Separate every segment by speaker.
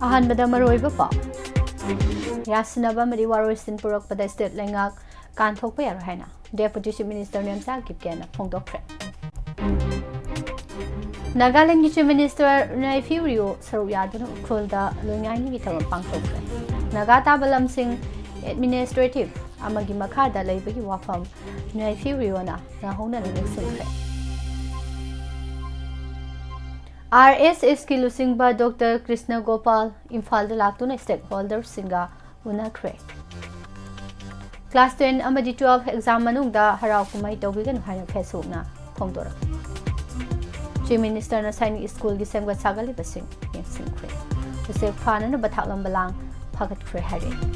Speaker 1: ꯑꯍꯥꯟꯕꯗ ꯃꯔꯨꯑꯣꯏꯕ ꯄꯥꯎ ꯌꯥꯁꯤꯟꯅꯕ ꯑꯃꯗꯤ ꯋꯥꯔꯣꯏꯁꯤꯟ ꯄꯨꯔꯛꯄꯗ ꯁ꯭ꯇꯦꯠ ꯂꯩꯉꯥꯛ ꯀꯥꯟꯊꯣꯛꯄ ꯌꯥꯔꯣꯏ ꯍꯥꯏꯅ ꯗꯦꯄꯨꯇꯤ chief minister Nemcha ꯀꯤꯞꯒꯦꯅ ꯐꯣꯡꯗꯣꯛꯈ꯭ꯔꯦ꯫ ꯅꯥꯒꯥꯂꯦꯟꯒꯤ chief minister ꯅꯥꯏꯐ꯭ꯌꯨ Rio ꯁꯔꯨꯛ ꯌꯥꯗꯨꯅ ꯎꯈ꯭ꯔꯨꯜꯗ ꯂꯣꯏꯉꯥꯏꯅꯤꯒꯤ ꯊꯧꯔꯝ ꯄꯥꯡꯊꯣꯛꯈ꯭ꯔꯦ꯫ ꯅꯥꯒꯥ ꯇꯥꯕ ꯂꯝꯁꯤꯡ ꯑꯦꯗꯃꯤꯅꯤꯁꯇ꯭ꯔꯦꯇꯤꯚ ꯑꯃꯒꯤ ꯃꯈꯥꯗ ꯂꯩꯕꯒꯤ ꯋꯥꯐꯝ ꯅꯥꯏꯐ꯭ꯌꯨ ꯔꯤꯑꯣꯅ ꯅꯧꯍꯧꯅꯅ ꯅꯤꯡꯁꯤꯡꯈ꯭ꯔꯦ꯫ RSSꯀꯤ ꯂꯨꯆꯤꯡꯕ ꯗꯣꯛꯇꯔ ꯀ꯭ꯔꯤꯁꯅ ꯒꯣꯄꯥꯜ ꯏꯝꯐꯥꯜꯗ ꯂꯥꯛꯇꯨꯅ ꯁ꯭ꯇꯦꯛ ꯍꯣꯜꯗꯔꯁꯤꯡꯒ ꯎꯅꯈ꯭ꯔꯦ꯫ ꯀ꯭ꯂꯥꯁ 10 ꯑꯃꯗꯤ 12 ꯑꯦꯛꯖꯥꯝ ꯃꯅꯨꯡꯗ ꯍꯔꯥꯎ ꯀꯨꯝꯍꯩ ꯇꯧꯕꯤꯒꯅꯨ ꯍꯥꯏꯅ ꯐꯦꯁꯕꯨꯛꯅ ꯐꯣꯡꯗꯣꯔꯛꯈꯤ꯫ ꯆꯤꯐ ꯃꯤꯅꯤꯁꯇꯔꯅ ꯁꯥꯏꯅꯤꯛ ꯁ꯭ꯀꯨꯜꯒꯤ ꯁꯦꯝꯒꯠ ꯁꯥꯒꯠꯂꯤꯕꯁꯤꯡ ꯌꯦꯡꯁꯤꯟꯈ꯭ꯔꯦ꯫ ꯎꯆꯦꯛ ꯐꯥꯅꯅꯕ ꯊꯥꯛꯂꯝꯕ ꯂꯥꯡ ꯐꯥꯒꯠꯈ꯭ꯔꯦ ꯍꯥꯏꯔꯛꯏ꯫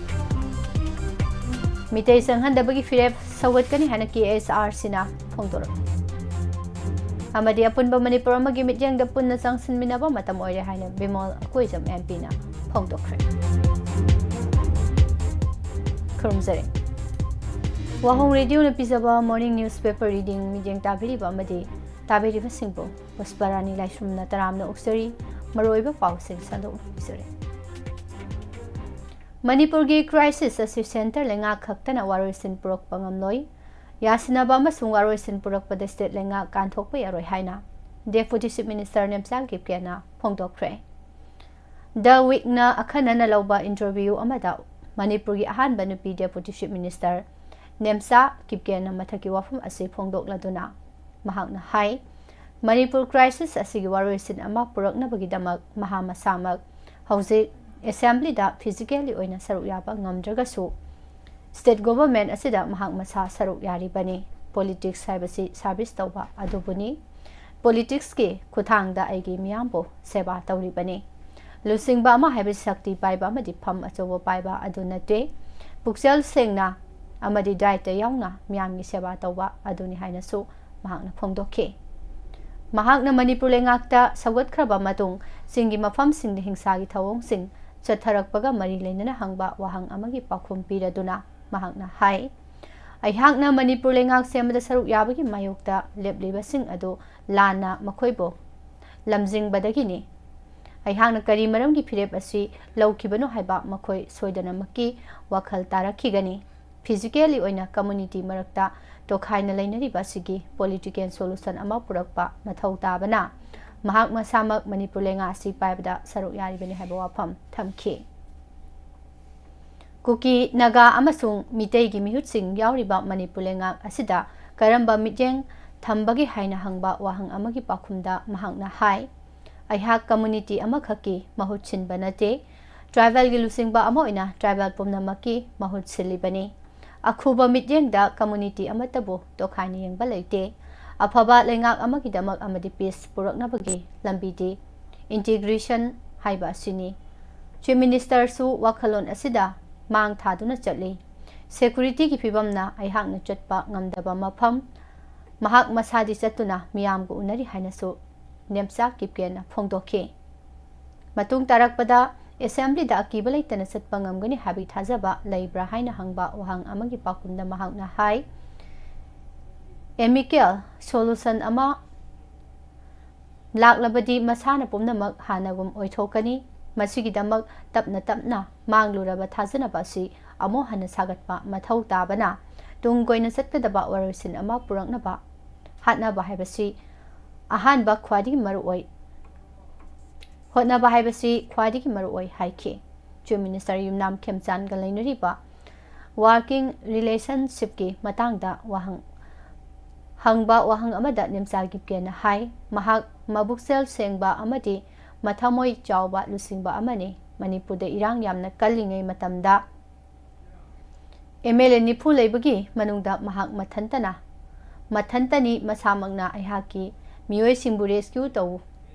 Speaker 1: ꯃꯤꯇꯩ ꯆꯪꯍꯟꯗꯕꯒꯤ ꯐꯤꯔꯦꯞ ꯁꯧꯒꯠꯀꯅꯤ ꯍꯥꯏꯅ KSRCꯅ ꯐꯣꯡꯗꯣꯔꯛꯈꯤ꯫ ꯑꯃꯗꯤ ꯑꯄꯨꯟꯕ ꯃꯅꯤꯄꯨꯔ ꯑꯃꯒꯤ ꯃꯤꯠꯌꯦꯡꯗ ꯄꯨꯟꯅ ꯆꯪꯁꯤꯟꯃꯤꯟꯅꯕ ꯃꯇꯝ ꯑꯣꯏꯔꯦ ꯍꯥꯏꯅ ꯕꯤꯃꯣꯜ ꯑꯀꯣꯏꯖꯝ MPꯅ ꯐꯣꯡꯗꯣꯛꯈ꯭ꯔꯦ꯫ ꯈꯨꯔꯨꯝꯖꯔꯤ꯫ ꯋꯥꯍꯣꯡ ꯔꯦꯗꯤꯑꯣꯅ ꯄꯤꯖꯕ ꯃꯣꯔꯅꯤꯡ ꯅ꯭ꯌꯨꯁꯄꯦꯄꯔ ꯔꯤꯗꯤꯡ ꯃꯤꯠꯌꯦꯡ ꯇꯥꯕꯤꯔꯤꯕ ꯑꯃꯗꯤ ꯇꯥꯕꯤꯔꯤꯕꯁꯤꯡꯕꯨ ꯄꯨꯁꯄꯔꯥꯅꯤ ꯂꯥꯏꯁ꯭ꯔꯝꯅ ꯇꯔꯥꯝꯅ ꯑꯣꯛꯆꯔꯤ꯫ ꯃꯔꯨꯑꯣꯏꯕ ꯄꯥꯎꯁꯤꯡ ꯁꯟꯗꯣꯛꯅ ꯄꯤꯖꯔꯤ꯫ ꯃꯅꯤꯄꯨꯔꯒꯤ ꯀ꯭ꯔꯥꯏꯁꯤꯁ ꯑꯁꯤ ꯁꯦꯟꯇꯔ ꯂꯩꯉꯥꯛ ꯈꯛꯇꯅ ꯋꯥꯔꯣꯏꯁꯤꯟ ꯄꯨꯔꯛꯄ ꯉꯝꯂꯣꯏ꯫ ꯌꯥꯁꯤꯟꯅꯕ ꯑꯃꯁꯨꯡ ꯋꯥꯔꯣꯏꯁꯤꯟ ꯄꯨꯔꯛꯄꯗ ꯁ꯭ꯇꯦꯠ ꯂꯩꯉꯥꯛ ꯀꯥꯟꯊꯣꯛꯄ ꯌꯥꯔꯣꯏ ꯍꯥꯏꯅ ꯗꯦꯄꯨꯇꯤ ꯆꯤꯐ ꯃꯤꯅꯤꯁꯇꯔ ꯅꯦꯝꯆꯥ ꯀꯤꯞꯒꯦꯅ ꯐꯣꯡꯗꯣꯛꯈ꯭ꯔꯦ꯫ ꯗ ꯋꯤꯛꯅ ꯑꯈꯟꯅꯅ ꯂꯧꯕ ꯏꯟꯇꯔꯚ꯭ꯌꯨ ꯑꯃꯗ ꯃꯅꯤꯄꯨꯔꯒꯤ ꯑꯍꯥꯟꯕ ꯅꯨꯄꯤ ꯗꯦꯄꯨꯇꯤ ꯆꯤꯐ ꯃꯤꯅꯤꯁꯇꯔ ꯅꯦꯝꯆꯥ ꯀꯤꯞꯒꯦꯅ ꯃꯊꯛꯀꯤ ꯋꯥꯐꯝ ꯑꯁꯤ ꯐꯣꯡꯗꯣꯛꯂꯗꯨꯅ ꯃꯍꯥꯛꯅ ꯍꯥꯏ ꯃꯅꯤꯄꯨꯔ ꯀ꯭ꯔꯥꯏꯁꯤꯁ ꯑꯁꯤꯒꯤ ꯋꯥꯔꯣꯏꯁꯤꯟ ꯑꯃ ꯄꯨꯔꯛꯅꯕꯒꯤꯗꯃꯛ ꯃꯍꯥꯛ ꯃꯁꯥꯃꯛ ꯍꯧꯖꯤꯛ ꯑꯦꯁꯦꯝꯕ꯭ꯂꯤꯗ ꯐꯤꯖꯤꯀꯦꯜꯂꯤ ꯑꯣꯏꯅ ꯁꯔꯨꯛ ꯌꯥꯕ ꯉꯝꯗ꯭ꯔꯒꯁꯨ ꯁ꯭ꯇꯦꯠ ꯒꯣꯚꯔꯟꯃꯦꯟꯠ ꯑꯁꯤꯗ ꯃꯍꯥꯛ ꯃꯁꯥ ꯁꯔꯨꯛ ꯌꯥꯔꯤꯕꯅꯤ꯫ ꯄꯣꯂꯤꯇꯤꯛꯁ ꯍꯥꯏꯕꯁꯤ ꯁꯥꯔꯚꯤꯁ ꯇꯧꯕ ꯑꯗꯨꯕꯨꯅꯤ꯫ ꯄꯣꯂꯤꯇꯤꯛꯁꯀꯤ ꯈꯨꯠꯊꯥꯡꯗ ꯑꯩꯒꯤ ꯃꯤꯌꯥꯝꯕꯨ ꯁꯦꯕꯥ ꯇꯧꯔꯤꯕꯅꯤ꯫ ꯂꯨꯆꯤꯡꯕ ꯑꯃ ꯍꯥꯏꯕꯁꯤ ꯁꯛꯇꯤ ꯄꯥꯏꯕ ꯑꯃꯗꯤ ꯐꯝ ꯑꯆꯧꯕ ꯄꯥꯏꯕ ꯑꯗꯨ ꯅꯠꯇꯦ꯫ ꯄꯨꯛꯆꯦꯜ ꯁꯦꯡꯅ ꯑꯃꯗꯤ ꯗꯥꯏꯇ ꯌꯥꯎꯅ ꯃꯤꯌꯥꯝꯒꯤ ꯁꯦꯕꯥ ꯇꯧꯕ ꯑꯗꯨꯅꯤ ꯍꯥꯏꯅꯁꯨ ꯃꯍꯥꯛꯅ ꯐꯣꯡꯗꯣꯛꯈꯤ꯫ ꯃꯍꯥꯛꯅ ꯃꯅꯤꯄꯨꯔ ꯂꯩꯉꯥꯛꯇ ꯁꯧꯒꯠꯈ꯭ꯔꯕ ꯃꯇꯨꯡ ꯆꯤꯡꯒꯤ ꯃꯐꯝꯁꯤꯡꯗ ꯍꯤꯡꯁꯥꯒꯤ ꯊꯧꯑꯣꯡꯁꯤꯡ ꯆꯠꯊꯔꯛꯄꯒ ꯃꯔꯤ ꯂꯩꯅꯅ ꯍꯪꯕ ꯋꯥꯍꯪ ꯑꯃꯒꯤ ꯄꯥꯎꯈꯨꯝ ꯄꯤꯔꯗꯨꯅ ꯃꯍꯥꯛꯅ ꯍꯥꯏ ꯑꯩꯍꯥꯛꯅ ꯃꯅꯤꯄꯨꯔ ꯂꯩꯉꯥꯛ ꯁꯦꯝꯕꯗ ꯁꯔꯨꯛ ꯌꯥꯕꯒꯤ ꯃꯥꯌꯣꯛꯇ ꯂꯦꯞꯂꯤꯕꯁꯤꯡ ꯑꯗꯨ ꯂꯥꯟꯅ ꯃꯈꯣꯏꯕꯨ ꯂꯝꯖꯤꯡꯕꯗꯒꯤꯅꯤ꯫ ꯑꯩꯍꯥꯛꯅ ꯀꯔꯤ ꯃꯔꯝꯒꯤ ꯐꯤꯔꯦꯞ ꯑꯁꯤ ꯂꯧꯈꯤꯕꯅꯣ ꯍꯥꯏꯕ ꯃꯈꯣꯏ ꯁꯣꯏꯗꯅꯃꯛꯀꯤ ꯋꯥꯈꯜ ꯇꯥꯔꯛꯈꯤꯒꯅꯤ꯫ ꯐꯤꯖꯤꯀꯦꯜꯂꯤ ꯑꯣꯏꯅ ꯀꯝꯃ꯭ꯌꯨꯅꯤꯇꯤ ꯃꯔꯛꯇ ꯇꯣꯈꯥꯏꯅ ꯂꯩꯅꯔꯤꯕ ꯑꯁꯤꯒꯤ ꯄꯣꯂꯤꯇꯤꯀꯦꯜ ꯁꯣꯂꯨꯁꯟ ꯑꯃ ꯄꯨꯔꯛꯄ ꯃꯊꯧ ꯇꯥꯕꯅ ꯃꯍꯥꯛ ꯃꯁꯥꯃꯛ ꯃꯅꯤꯄꯨꯔ ꯂꯩꯉꯥꯛ ꯑꯁꯤ ꯄꯥꯏꯕꯗ ꯁꯔꯨꯛ ꯌꯥꯔꯤꯕꯅꯤ ꯍꯥꯏꯕ ꯋꯥꯐꯝ ꯊꯝꯈꯤ꯫ ꯀꯨꯀꯤ, ꯅꯥꯒꯥ ꯑꯃꯁꯨꯡ ꯃꯤꯇꯩꯒꯤ ꯃꯤꯍꯨꯠꯁꯤꯡ ꯌꯥꯎꯔꯤꯕ ꯃꯅꯤꯄꯨꯔ ꯂꯩꯉꯥꯛ ꯑꯁꯤꯗ ꯀꯔꯝꯕ ꯃꯤꯠꯌꯦꯡ ꯊꯝꯕꯒꯦ ꯍꯥꯏꯅ ꯍꯪꯕ ꯋꯥꯍꯪ ꯑꯃꯒꯤ ꯄꯥꯎꯈꯨꯝꯗ ꯃꯍꯥꯛꯅ ꯍꯥꯏ ꯑꯩꯍꯥꯛ ꯀꯝꯃ꯭ꯌꯨꯅꯤꯇꯤ ꯑꯃꯈꯛꯀꯤ ꯃꯍꯨꯠ ꯁꯤꯟꯕ ꯅꯠꯇꯦ꯫ ꯇ꯭ꯔꯥꯏꯕꯦꯜꯒꯤ ꯂꯨꯆꯤꯡꯕ ꯑꯃ ꯑꯣꯏꯅ ꯇ꯭ꯔꯥꯏꯕꯦꯜ ꯄꯨꯝꯅꯃꯛꯀꯤ ꯃꯍꯨꯠ ꯁꯤꯜꯂꯤꯕꯅꯤ꯫ ꯑꯈꯨꯕ ꯃꯤꯠꯌꯦꯡꯗ ꯀꯝꯃ꯭ꯌꯨꯅꯤꯇꯤ ꯑꯃꯠꯇꯕꯨ ꯇꯣꯈꯥꯏꯅ ꯌꯦꯡꯕ ꯂꯩꯇꯦ꯫ ꯑꯐꯕ ꯂꯩꯉꯥꯛ ꯑꯃꯒꯤꯗꯃꯛ ꯑꯃꯗꯤ ꯄꯤꯁ ꯄꯨꯔꯛꯅꯕꯒꯤ ꯂꯝꯕꯤꯗꯤ ꯏꯟꯇꯤꯒ꯭ꯔꯦꯁꯟ ꯍꯥꯏꯕ ꯑꯁꯤꯅꯤ꯫ ꯆꯤꯐ ꯃꯤꯅꯤꯁꯇꯔꯁꯨ ꯋꯥꯈꯜꯂꯣꯟ ꯑꯁꯤꯗ ꯃꯥꯡ ꯊꯥꯗꯨꯅ ꯆꯠꯂꯤ꯫ ꯁꯦꯀꯨꯔꯤꯇꯤꯒꯤ ꯐꯤꯚꯝꯅ ꯑꯩꯍꯥꯛꯅ ꯆꯠꯄ ꯉꯝꯗꯕ ꯃꯐꯝ ꯃꯍꯥꯛ ꯃꯁꯥꯗꯤ ꯆꯠꯇꯨꯅ ꯃꯤꯌꯥꯝꯒ ꯎꯅꯔꯤ ꯍꯥꯏꯅꯁꯨ ꯅꯦꯝꯆꯥ ꯀꯤꯞꯒꯦꯅ ꯐꯣꯡꯗꯣꯛꯈꯤ꯫ ꯃꯇꯨꯡ ꯇꯥꯔꯛꯄꯗ ꯑꯦꯁꯦꯝꯕ꯭ꯂꯤꯗ ꯑꯀꯤꯕ ꯂꯩꯇꯅ ꯆꯠꯄ ꯉꯝꯒꯅꯤ ꯍꯥꯏꯕꯒꯤ ꯊꯥꯖꯕ ꯂꯩꯕ꯭ꯔꯥ ꯍꯥꯏꯅ ꯍꯪꯕ ꯋꯥꯍꯪ ꯑꯃꯒꯤ ꯄꯥꯎꯈꯨꯝꯗ ꯃꯍꯥꯛꯅ ꯍꯥꯏ ꯑꯦꯃꯤꯀꯦꯜ ꯁꯣꯂꯨꯁꯟ ꯑꯃ ꯂꯥꯛꯂꯕꯗꯤ ꯃꯁꯥꯅ ꯄꯨꯝꯅꯃꯛ ꯍꯥꯟꯅꯒꯨꯝ ꯑꯣꯏꯊꯣꯛꯀꯅꯤ꯫ ꯃꯁꯤꯒꯤꯗꯃꯛ ꯇꯞꯅ ꯇꯞꯅ ꯃꯥꯡꯂꯨꯔꯕ ꯊꯥꯖꯅꯕ ꯑꯁꯤ ꯑꯃꯨꯛ ꯍꯟꯅ ꯁꯥꯒꯠꯄ ꯃꯊꯧ ꯇꯥꯕꯅ ꯇꯨꯡ ꯀꯣꯏꯅ ꯆꯠꯀꯗꯕ ꯋꯥꯔꯣꯏꯁꯤꯟ ꯑꯃ ꯄꯨꯔꯛꯅꯕ ꯍꯣꯠꯅꯕ ꯍꯥꯏꯕꯁꯤ ꯈ꯭ꯋꯥꯏꯗꯒꯤ ꯃꯔꯨꯑꯣꯏ ꯍꯥꯏꯈꯤ꯫ ꯆꯤꯐ ꯃꯤꯅꯤꯁꯇꯔ ꯌꯨꯝꯅꯥꯝ ꯈꯦꯝꯆꯥꯟꯒ ꯂꯩꯅꯔꯤꯕ ꯋꯥꯔꯀꯤꯡ ꯔꯤꯂꯦꯁꯟꯁꯤꯞꯀꯤ ꯃꯇꯥꯡꯗ ꯍꯪꯕ ꯋꯥꯍꯪ ꯑꯃꯗ ꯅꯦꯝꯆꯥ ꯀꯤꯞꯒꯦꯅ ꯍꯥꯏ ꯃꯍꯥꯛ ꯃꯕꯨꯛꯆꯦꯜ ꯁꯦꯡꯕ ꯑꯃꯗꯤ ꯃꯊꯃꯣꯏ ꯆꯥꯎꯕ ꯂꯨꯆꯤꯡꯕ ꯑꯃꯅꯤ꯫ ꯃꯅꯤꯄꯨꯔꯗ ꯏꯔꯥꯡ ꯌꯥꯝꯅ ꯀꯜꯂꯤꯉꯩ ꯃꯇꯝꯗ MLA 90 ꯂꯩꯕꯒꯤ ꯃꯅꯨꯡꯗ ꯃꯍꯥꯛ ꯃꯊꯟꯇꯅꯤ ꯃꯁꯥꯃꯛꯅ ꯑꯩꯍꯥꯛꯀꯤ ꯃꯤꯑꯣꯏꯁꯤꯡꯕꯨ ꯔꯦꯁꯀ꯭ꯌꯨ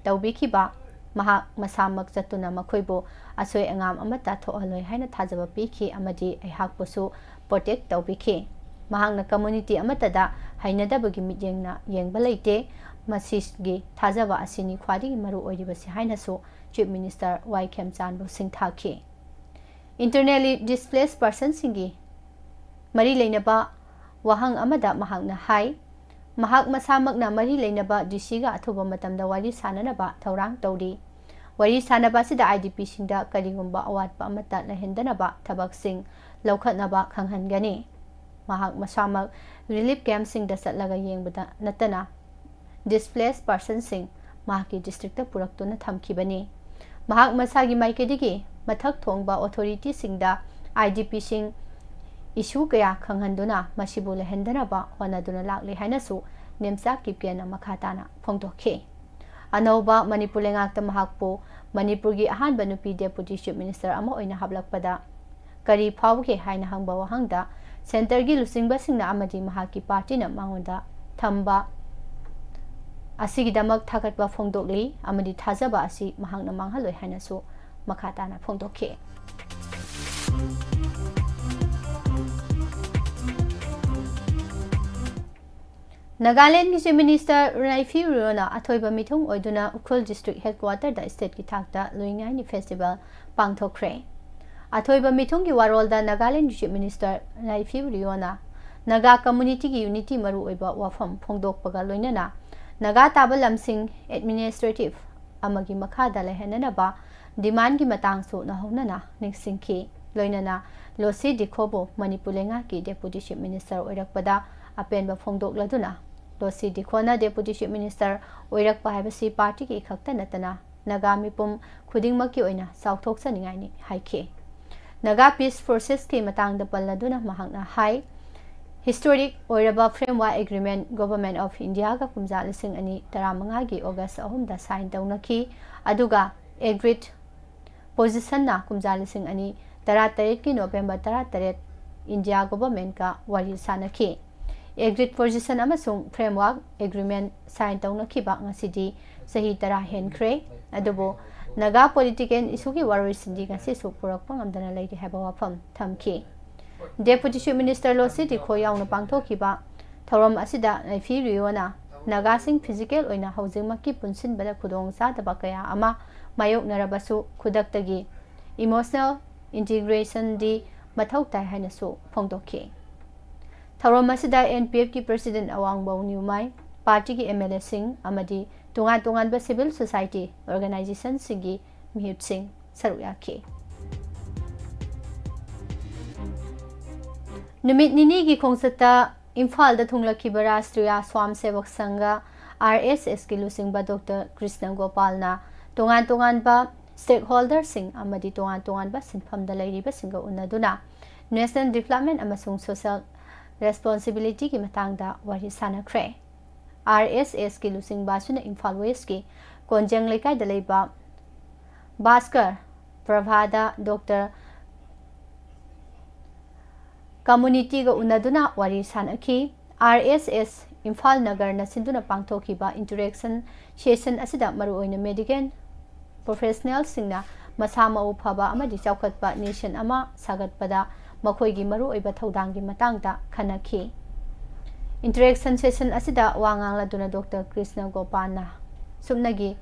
Speaker 1: ꯇꯧꯕꯤꯈꯤꯕ ꯃꯍꯥꯛ ꯃꯁꯥꯃꯛ ꯆꯠꯇꯨꯅ ꯃꯈꯣꯏꯕꯨ ꯑꯁꯣꯏ ꯑꯉꯥꯝ ꯑꯃꯠꯇ ꯊꯣꯛꯍꯜꯂꯣꯏ ꯍꯥꯏꯅ ꯊꯥꯖꯕ ꯄꯤꯈꯤ ꯑꯃꯗꯤ ꯑꯩꯍꯥꯛꯄꯨꯁꯨ ꯄ꯭ꯔꯣꯇꯦꯛ ꯇꯧꯕꯤꯈꯤ꯫ ꯃꯍꯥꯛꯅ ꯀꯝꯃ꯭ꯌꯨꯅꯤꯇꯤ ꯑꯃꯠꯇꯗ ꯍꯩꯅꯗꯕꯒꯤ ꯃꯤꯠꯌꯦꯡꯅ ꯌꯦꯡꯕ ꯂꯩꯇꯦ꯫ ꯃꯁꯤꯒꯤ ꯊꯥꯖꯕ ꯑꯁꯤꯅꯤ ꯈ꯭ꯋꯥꯏꯗꯒꯤ ꯃꯔꯨ ꯑꯣꯏꯔꯤꯕꯁꯤ ꯍꯥꯏꯅꯁꯨ ꯆꯤꯐ ꯃꯤꯅꯤꯁꯇꯔ ꯋꯥꯏ ꯈꯦꯝꯆꯥꯟꯕꯨ ꯁꯤꯡꯊꯥꯈꯤ꯫ ꯏꯟꯇꯔꯅꯦꯜꯂꯤ ꯗꯤꯁꯄ꯭ꯂꯦꯁ ꯄꯔꯁꯟꯁꯤꯡꯒꯤ ꯃꯔꯤ ꯂꯩꯅꯕ ꯋꯥꯍꯪ ꯑꯃꯗ ꯃꯍꯥꯛꯅ ꯍꯥꯏ ꯃꯍꯥꯛ ꯃꯁꯥꯃꯛꯅ ꯃꯔꯤ ꯂꯩꯅꯕ DCꯒ ꯑꯊꯨꯕ ꯃꯇꯝꯗ ꯋꯥꯔꯤ ꯁꯥꯅꯅꯕ ꯊꯧꯔꯥꯡ ꯇꯧꯔꯤ꯫ Wari sanaba sida IDP singda karigumba awatpa amata lehendanaba thabak-sing lawkhatnaba khanghangani. Mahak masamak relief camp singda satlaga yengbada natana displaced person sing mahaki district ta puraktuna thamkhibani. Mahak masagi maikidigi mathak thongba authority singda IDP sing issue kaya khanghanduna masibu lehendanaba honaduna lakli hainasu nemsa kipkena makhatana phongdokhe. Anauba Manipur lengakta mahakpo Manipurgi ahanba nupi Deputy Chief Minister ama oina hablakpada kari phawge haina hangba wahangda center gi lusingba singna amadi mahaki party na mangonda thamba asigidamak thakatba phongdokli amadi thajaba asi mahangna manghaloi haina su makhatana phongdokhe. Nagaland ki Chief Minister RASHI Rona athoiba mithung oiduna Ukhul District Headquarter da state ki thakta loingai ni festival pangthokre. Athoiba mithung ki warol da Nagaland Chief Minister RASHI Rona Naga community ki unity maru oiba WAPHAM phongdokpaga loinana Naga taba lamsing administrative amagi makha da lehenana ba demand ki matang su na honana ningsingki loinana losi dikhobo Manipur lenga ki Deputy Chief Minister oirakpada apenba phongdok laduna losi dikhona Deputy Chief Minister oirakpa haibasi party ki khakta natana Naga mipum khudingmaki oina sauthok saningai ni haikhe. Naga Peace Forces ki matangda palladuna mahakna hai historic oiraba framework agreement Government of India ga kumja lising ani taramanga gi August 3 da sign taunaki aduga agreed position na kumja lising ani 13 ki November 13 India government ka wari sanaki agreed position amasung framework agreement sign taunaki ba ngasidi sahi tara henkre adubo Naga political issue ki wari sindi ngasi su purak pangamdana laidi haba wafam thamki. Deputy Chief Minister losi dikho yauna pangthokiba thoram asida RASHI Rona Naga sing physical oina haujingmaki punsin bada khudong sadaba kaya ama mayok narabasu khudaktagi emotional integration di mathau tai haina su phongdokhi. Thoram asida NPF ki President Awang Bau Niumai party ki MLA sing amadi tungan ba civil society organization singi mihut sing saruyakhi. Numit nini ki khongsata Imphal da thunglakhiba Rashtriya Swamsevak Sangha RSS ki lusingba Dr. Krishna Gopal na tungan ba stakeholder sing amadi tungan ba sinpham da lairiba singa unaduna national development amasung social responsibility ki matangda wari sanakre. RSS ki lusingba suna Imphal West ki Konjang Lekai da leiba Bhaskar Prabhada Dr. Community ga unaduna wari sanaki RSS Imphal Nagar na sinduna pangthokiba interaction session asida maru oina medical professionals singna masama uphaba amadi chaukhatpa nation ama sagatpada makhoigi maru oiba thodanggi matangda khanaki. Interaction session asida wangang laduna Dr. Krishna Gopana sumnagi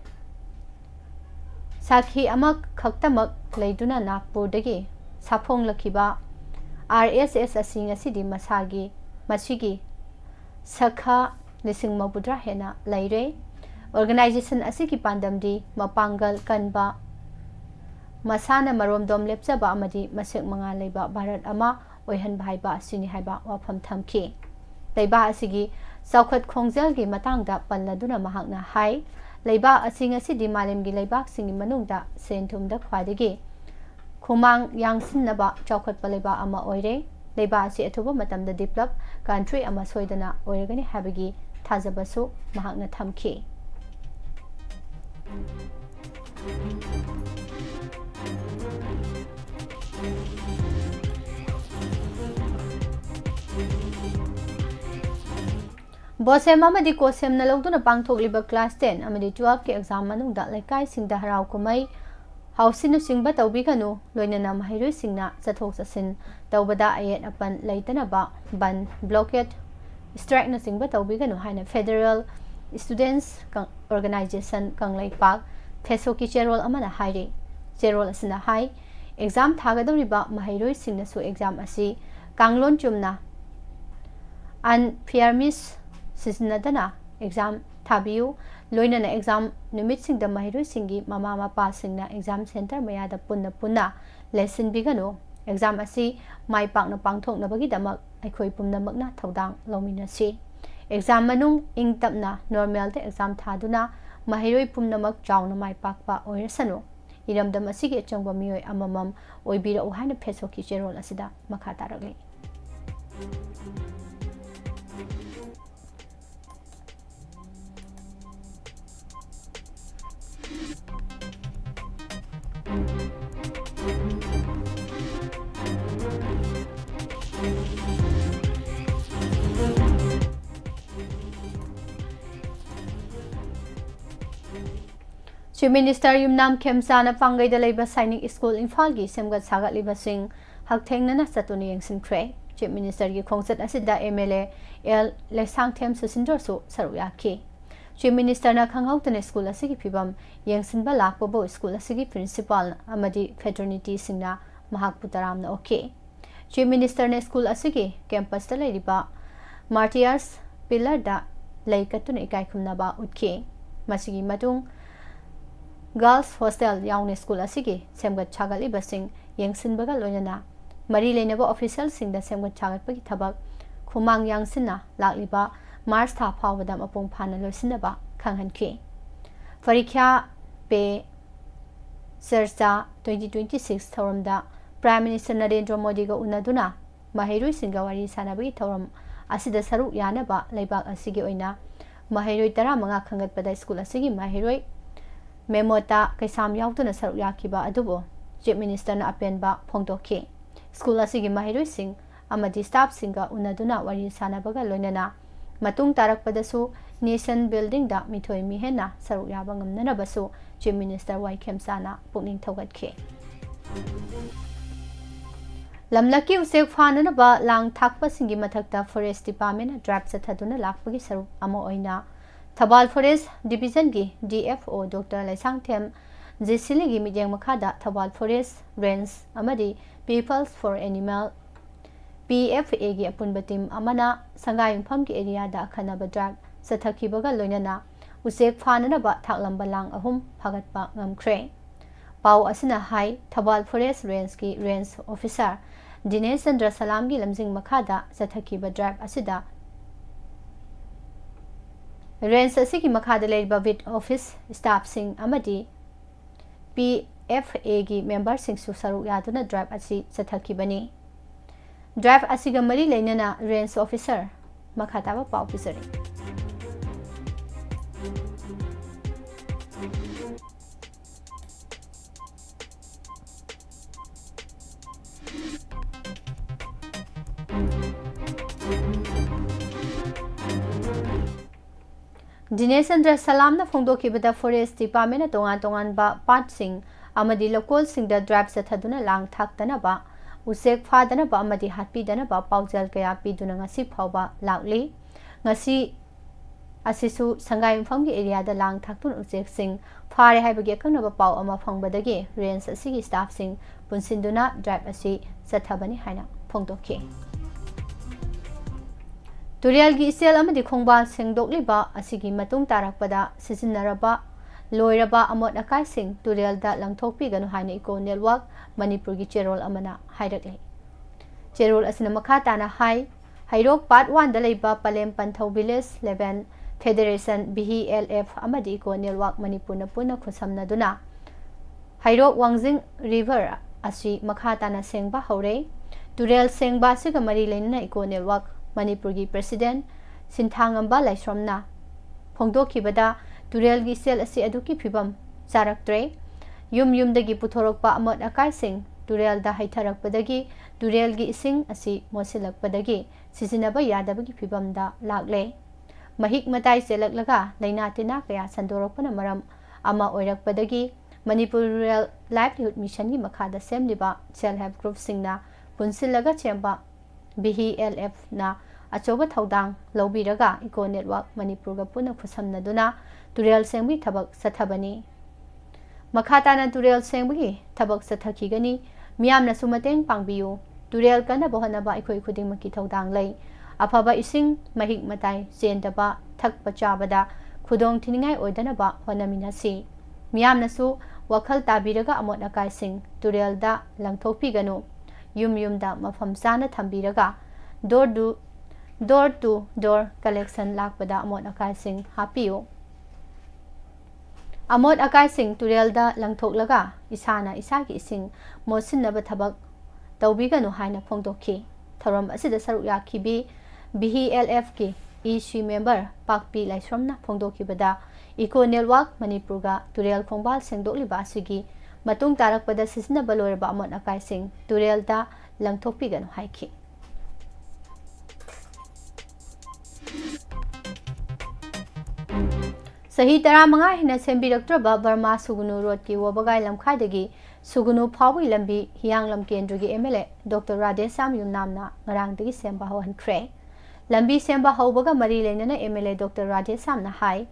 Speaker 1: sakhi ama khaktamak leiduna Nagpurdagi saphong lakhiba RSS asing asidi masigi sakha lising mabudra hena laire organization asiki pandamdi mapangal kanba masana marom dom lepchaba amadi masek manga leiba Bharat ama oihan bhaiba asini haiba wafam thamki leiba asigi saukhat khongjal gi matangda palladuna mahakna hai leiba asing asidi malemgi leibak singi manungda senthumda khwadagi Khumang Yangsin Naba Chaukat Paleba Ama Oire, Leba Si Atuba Matam the Develop Country Ama Soidana Oregani Habigi Tazabasu Mahagna Tamki. Bosem Amadi Kosem Naloguna Bangtok Liba Class 10 Amadi 12 ke exam manung da Lekai Sing da Harau Kumai Hausinu singba taubikanu loinana mahirui singna chathok chasin taubada ayet apan leitana ba ban blockade strike na singba taubikanu haina Federal Students Organization kanglai park fesoki cherol amana hairi cherol asina hai exam thagadoriba mahirui singna su exam asi kanglon chumna an fairness sisinadana exam thabiu लोइनना exam नुमितसिंगदा महिरोइसिंगी ममा मपासिंगना exam centre मयादा पुन्ना lesson बिगनो exam असी माइ पाकना पांगथोकनबगीदमक अखोइ पुम्नमकना थौदांग लौमिनसी एग्जाम मनुंग इंग तपना नॉर्मल दे एग्जाम थादुना महिरोइ पुम्नमक चाउना माइ पाकपा ओइरसनो इरमदम असिगे अचंगबा मियोइ अममम ओइबिरौ हाइना फेसोकी चेरोल असिदा मखा तारगले चीफ मिनिस्टर युमनाम खेमचाना पांगैदा लेबा सैनिक स्कूल इम्फाल की सेमगत सागतलिबसिंग हकथेंगनना चतुनी यंगसिनख्रे चीफ मिनिस्टर की खोंगचत असिदा एमएलए एल लेसांगथेम सुसिंदरसु सरुयाखी चीफ मिनिस्टर ना खंगहौतने स्कूल असिगी फिबम यंगसिनबा लाकबो स्कूल असिगी प्रिंसिपल अमदी फेटर्निटी सिंगना महाकपु तरामना ओके चीफ मिनिस्टर ने स्कूल असिगी कैंपस ता लेरिबा मार्टियर्स पिलर दा लेकतुन इकाइखुमनाबा उतखे मसिगी मतुंग गर्ल्स हॉस्टल याउने स्कूल असिगी सेमगत छागलिबसिंग यंगसिनबगा लोइनना मरी लेनबा ऑफिशियल सिंगदा सेमगत छागतपगी थबक खुमांग यांगसिनना लाक्लिबा मार्च था फावदा मपुंग फाना लोइसिनबा खंगहनखि परीक्षा पे चर्चा 2026 थौरमदा प्राइम मिनिस्टर नरेंद्र मोदी गा उनदुना महिरुइ सिंगा वारी सानबगी थौरम असिदा सरु यानबा लेबाक असिगी ओइना महिरुइ 15 खंगतपदा स्कूल असिगी महिरुइ मेमोता कैसाम याउतुना सरुक याखिबा अदुबो चीफ मिनिस्टर ना अपेनबा फोंदोखि स्कूल असिगी महिरुइ सिंग अमदी स्टाफ सिंगा उनदुना वारी सानबगा लोइनना मतुंग तारकपदसु नेशन बिल्डिंग दा मिथोइ मिहेना सरुक याबा ngamnanabasु चीफ मिनिस्टर वाई खेमसाना पुकनिंग थौगतखे लमलकी उसेक फाननबा लांग थाकपसिंगी मथक्ता फॉरेस्ट डिपार्टमेंट ड्राइव चथदुना लाकपगी सरुक अमा ओइना थबाल फॉरेस्ट डिवीजन की डीएफओ डॉक्टर लेसांगथेम जेसिली की मिजेंग मखादा थबाल फॉरेस्ट रेंज अमदी पीपल्स फॉर एनिमल पीएफए की अपुनब टीम अमना संगायुंफम की एरिया दा खनब ड्राइव चथखिबगा लोइनना उसेक फाननबा थाकलंबा लांग अहुम फगतपा ngamkhre पाउ असिना हाई थबाल फॉरेस्ट रेंज की रेंज ऑफिसर दिनेश चंद्र सलाम की लमजिंग मखादा चथखिबा ड्राइव असिदा रेंज असिगी मखादा लेरिबा विट ऑफिस स्टाफ सिंग अमदी पीएफए की मेंबर सिंग सु सरुक यादुना ड्राइव असी चथखिबनी ड्राइव असिगा मरी लेनना रेंज ऑफिसर मखाताबा पाउ पिसरी Dinesh Chandra सलामना फोंदोखिबदा forest department तोंगान तोंगानबा पार्टसिंग अमदी local सिंगदा drive चथदुना लांग थाक्तनबा उसेक फादनबा अमदी हातपीदनबा पाउजल कया पीदुना ngasi फावबा लाक्ली ngasi asisu संगायुंफम की एरिया दा लांग थाक्तुन उसेक सिंग फारे हाइबगी अकंगनबा पाउ अमा फंगबदगी रेंज असिगी स्टाफ सिंग पुनसिंदुना ड्राइव असी चथबनी हाइना फोंदोखि तुरियल की इसेल अमदी खोंगबाल सेंगदोकलिबा असिगी मतुंग तारकपदा सिजिनरबा लोइरबा अमोट अकाई सिंग तुरियल दा लंगथोकपीगनु हाइना इको नेटवर्क मणिपुर की चेरोल अमना हाइरकले चेरोल असिना मखा ताना हाई हाइरोक पार्ट 1 दा लेबा पलेम पंथौ विलेज 11 फेडरेशन BHLF अमदी इको नेटवर्क मणिपुर न पुना खुसमनदुना हाइरोक वांगजिंग रिवर असि मखा ताना सेंगबा हौरे तुरियल सेंगबा सिगा मरी लेना इको नेटवर्क मणिपुर की प्रेसिडेंट सिंथांगंबा लाइश्रमना फोंदोखिबदा तुरेल की सेल असी अदुकी फिबम चारक्त्रे युम युमदगी पुथोरकपा अमोट अकाइसिंग तुरेल दा हैथरकपदगी तुरेल की इसिंग असी मोसिलकपदगी सिजिनबा यादबगी फिबम दा लागले महिक मताई सेलकलगा लैना तिना कया संदोरकपना मरम अमा ओइरकपदगी मणिपुर रूरल लाइवलीहुड मिशन की मखादा सेमलिबा self help group सिंगना पुनसिलगा Chamba BHLF ना अचौबा थौदांग लौबीरगा इको नेटवर्क मणिपुर गा पुना खुसमनदुना तुरेल सेंबी थबक सथबनी मखाताना तुरेल सेंबगी थबक सथखिगनी मियामना सुमतेंग पांगबियु तुरेल कना बहनबा इखोइ खुदिंग मकी थौदांग लै अफबा इसिंग महिक मताई चेंदबा थकपा चाबदा खुदोंग थिनिंगाई ओइदनबा होनामिनासी मियामनसु वखल ताबिरगा अमोट अकाइसिंग तुरेलदा लंगथोकपिगनु युम युमदा मफम चाना थंबिरगा डोर टू डोर कलेक्शन लाकपदा अमोट अकाइसिंग हापियो अमोट अकाइसिंग तुरेलदा लंगथोकलगा इसाना इसागी इसिंग मोसिनबा थबक तौबिगनु हाइना फोंदोखि थरम असिदा सरुक याखिबी BHLF की EC मेंबर पाकपी लाइसरमना फोंदोखिबदा इको नेटवर्क मणिपुरगा तुरेल खोंबाल सेंदोकलिबा असिगी मतुंग तारकपदा सिसनबा लोरबा अमोट अकाइसिंग तुरेलदा लंगथोकपिगनु हाइखि सही 15 हिना सेंबिरक्त्रबा बर्मा सुगुनु रोड की वबगाई लमखाइदगी सुगुनु फावी लंबी हियांगलम केंद्रगी MLA डॉक्टर राधेश साम युमनामना ngaraangdagi semba hawhankhre lambi semba hawbaga mari leinana MLA doctor Radhesh सामना हाई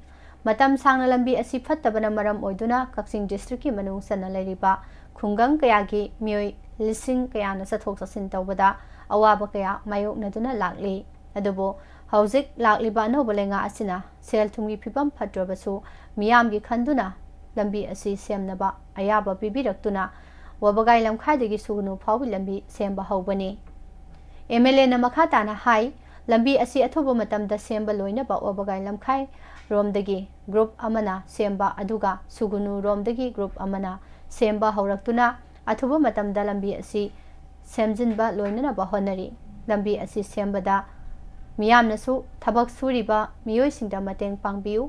Speaker 1: मतम सांगना लंबी असि फत्तबना मरम ओइदुना कक्सिंग डिस्ट्रिक्ट की मनुंग सना लैरिबा खुंगंग कयागी मियोय लिसिंग कयाना सथोक ससिन तौबदा अवाबा कया मायोकनदुना लागली अदुबो हौजिक लाकलिबा अनौबा लेंगा असिना सेल थुंगी फिबम फट्रबसु मियामगी खंदुना लंबी असि सेमनबा अयाबा पिबिरक्तुना वबगाई लमखाइदगी सुगुनु फावी लंबी सेमबा हौबनी MLA ना मखा ताना हाई लंबी असि अथुबा मतमदा सेमबा लोइनबा वबगाई लमखाइ रोमदगी ग्रुप अमना सेमबा अदुगा सुगुनु रोमदगी ग्रुप अमना सेमबा हौरक्तुना अथुबा मतमदा लंबी असि सेमजिनबा लोइननबा होनरी लंबी असि सेमबदा मियामनसु थबक सुरिबा मियोइसिंगदा मतेंग पांगबियु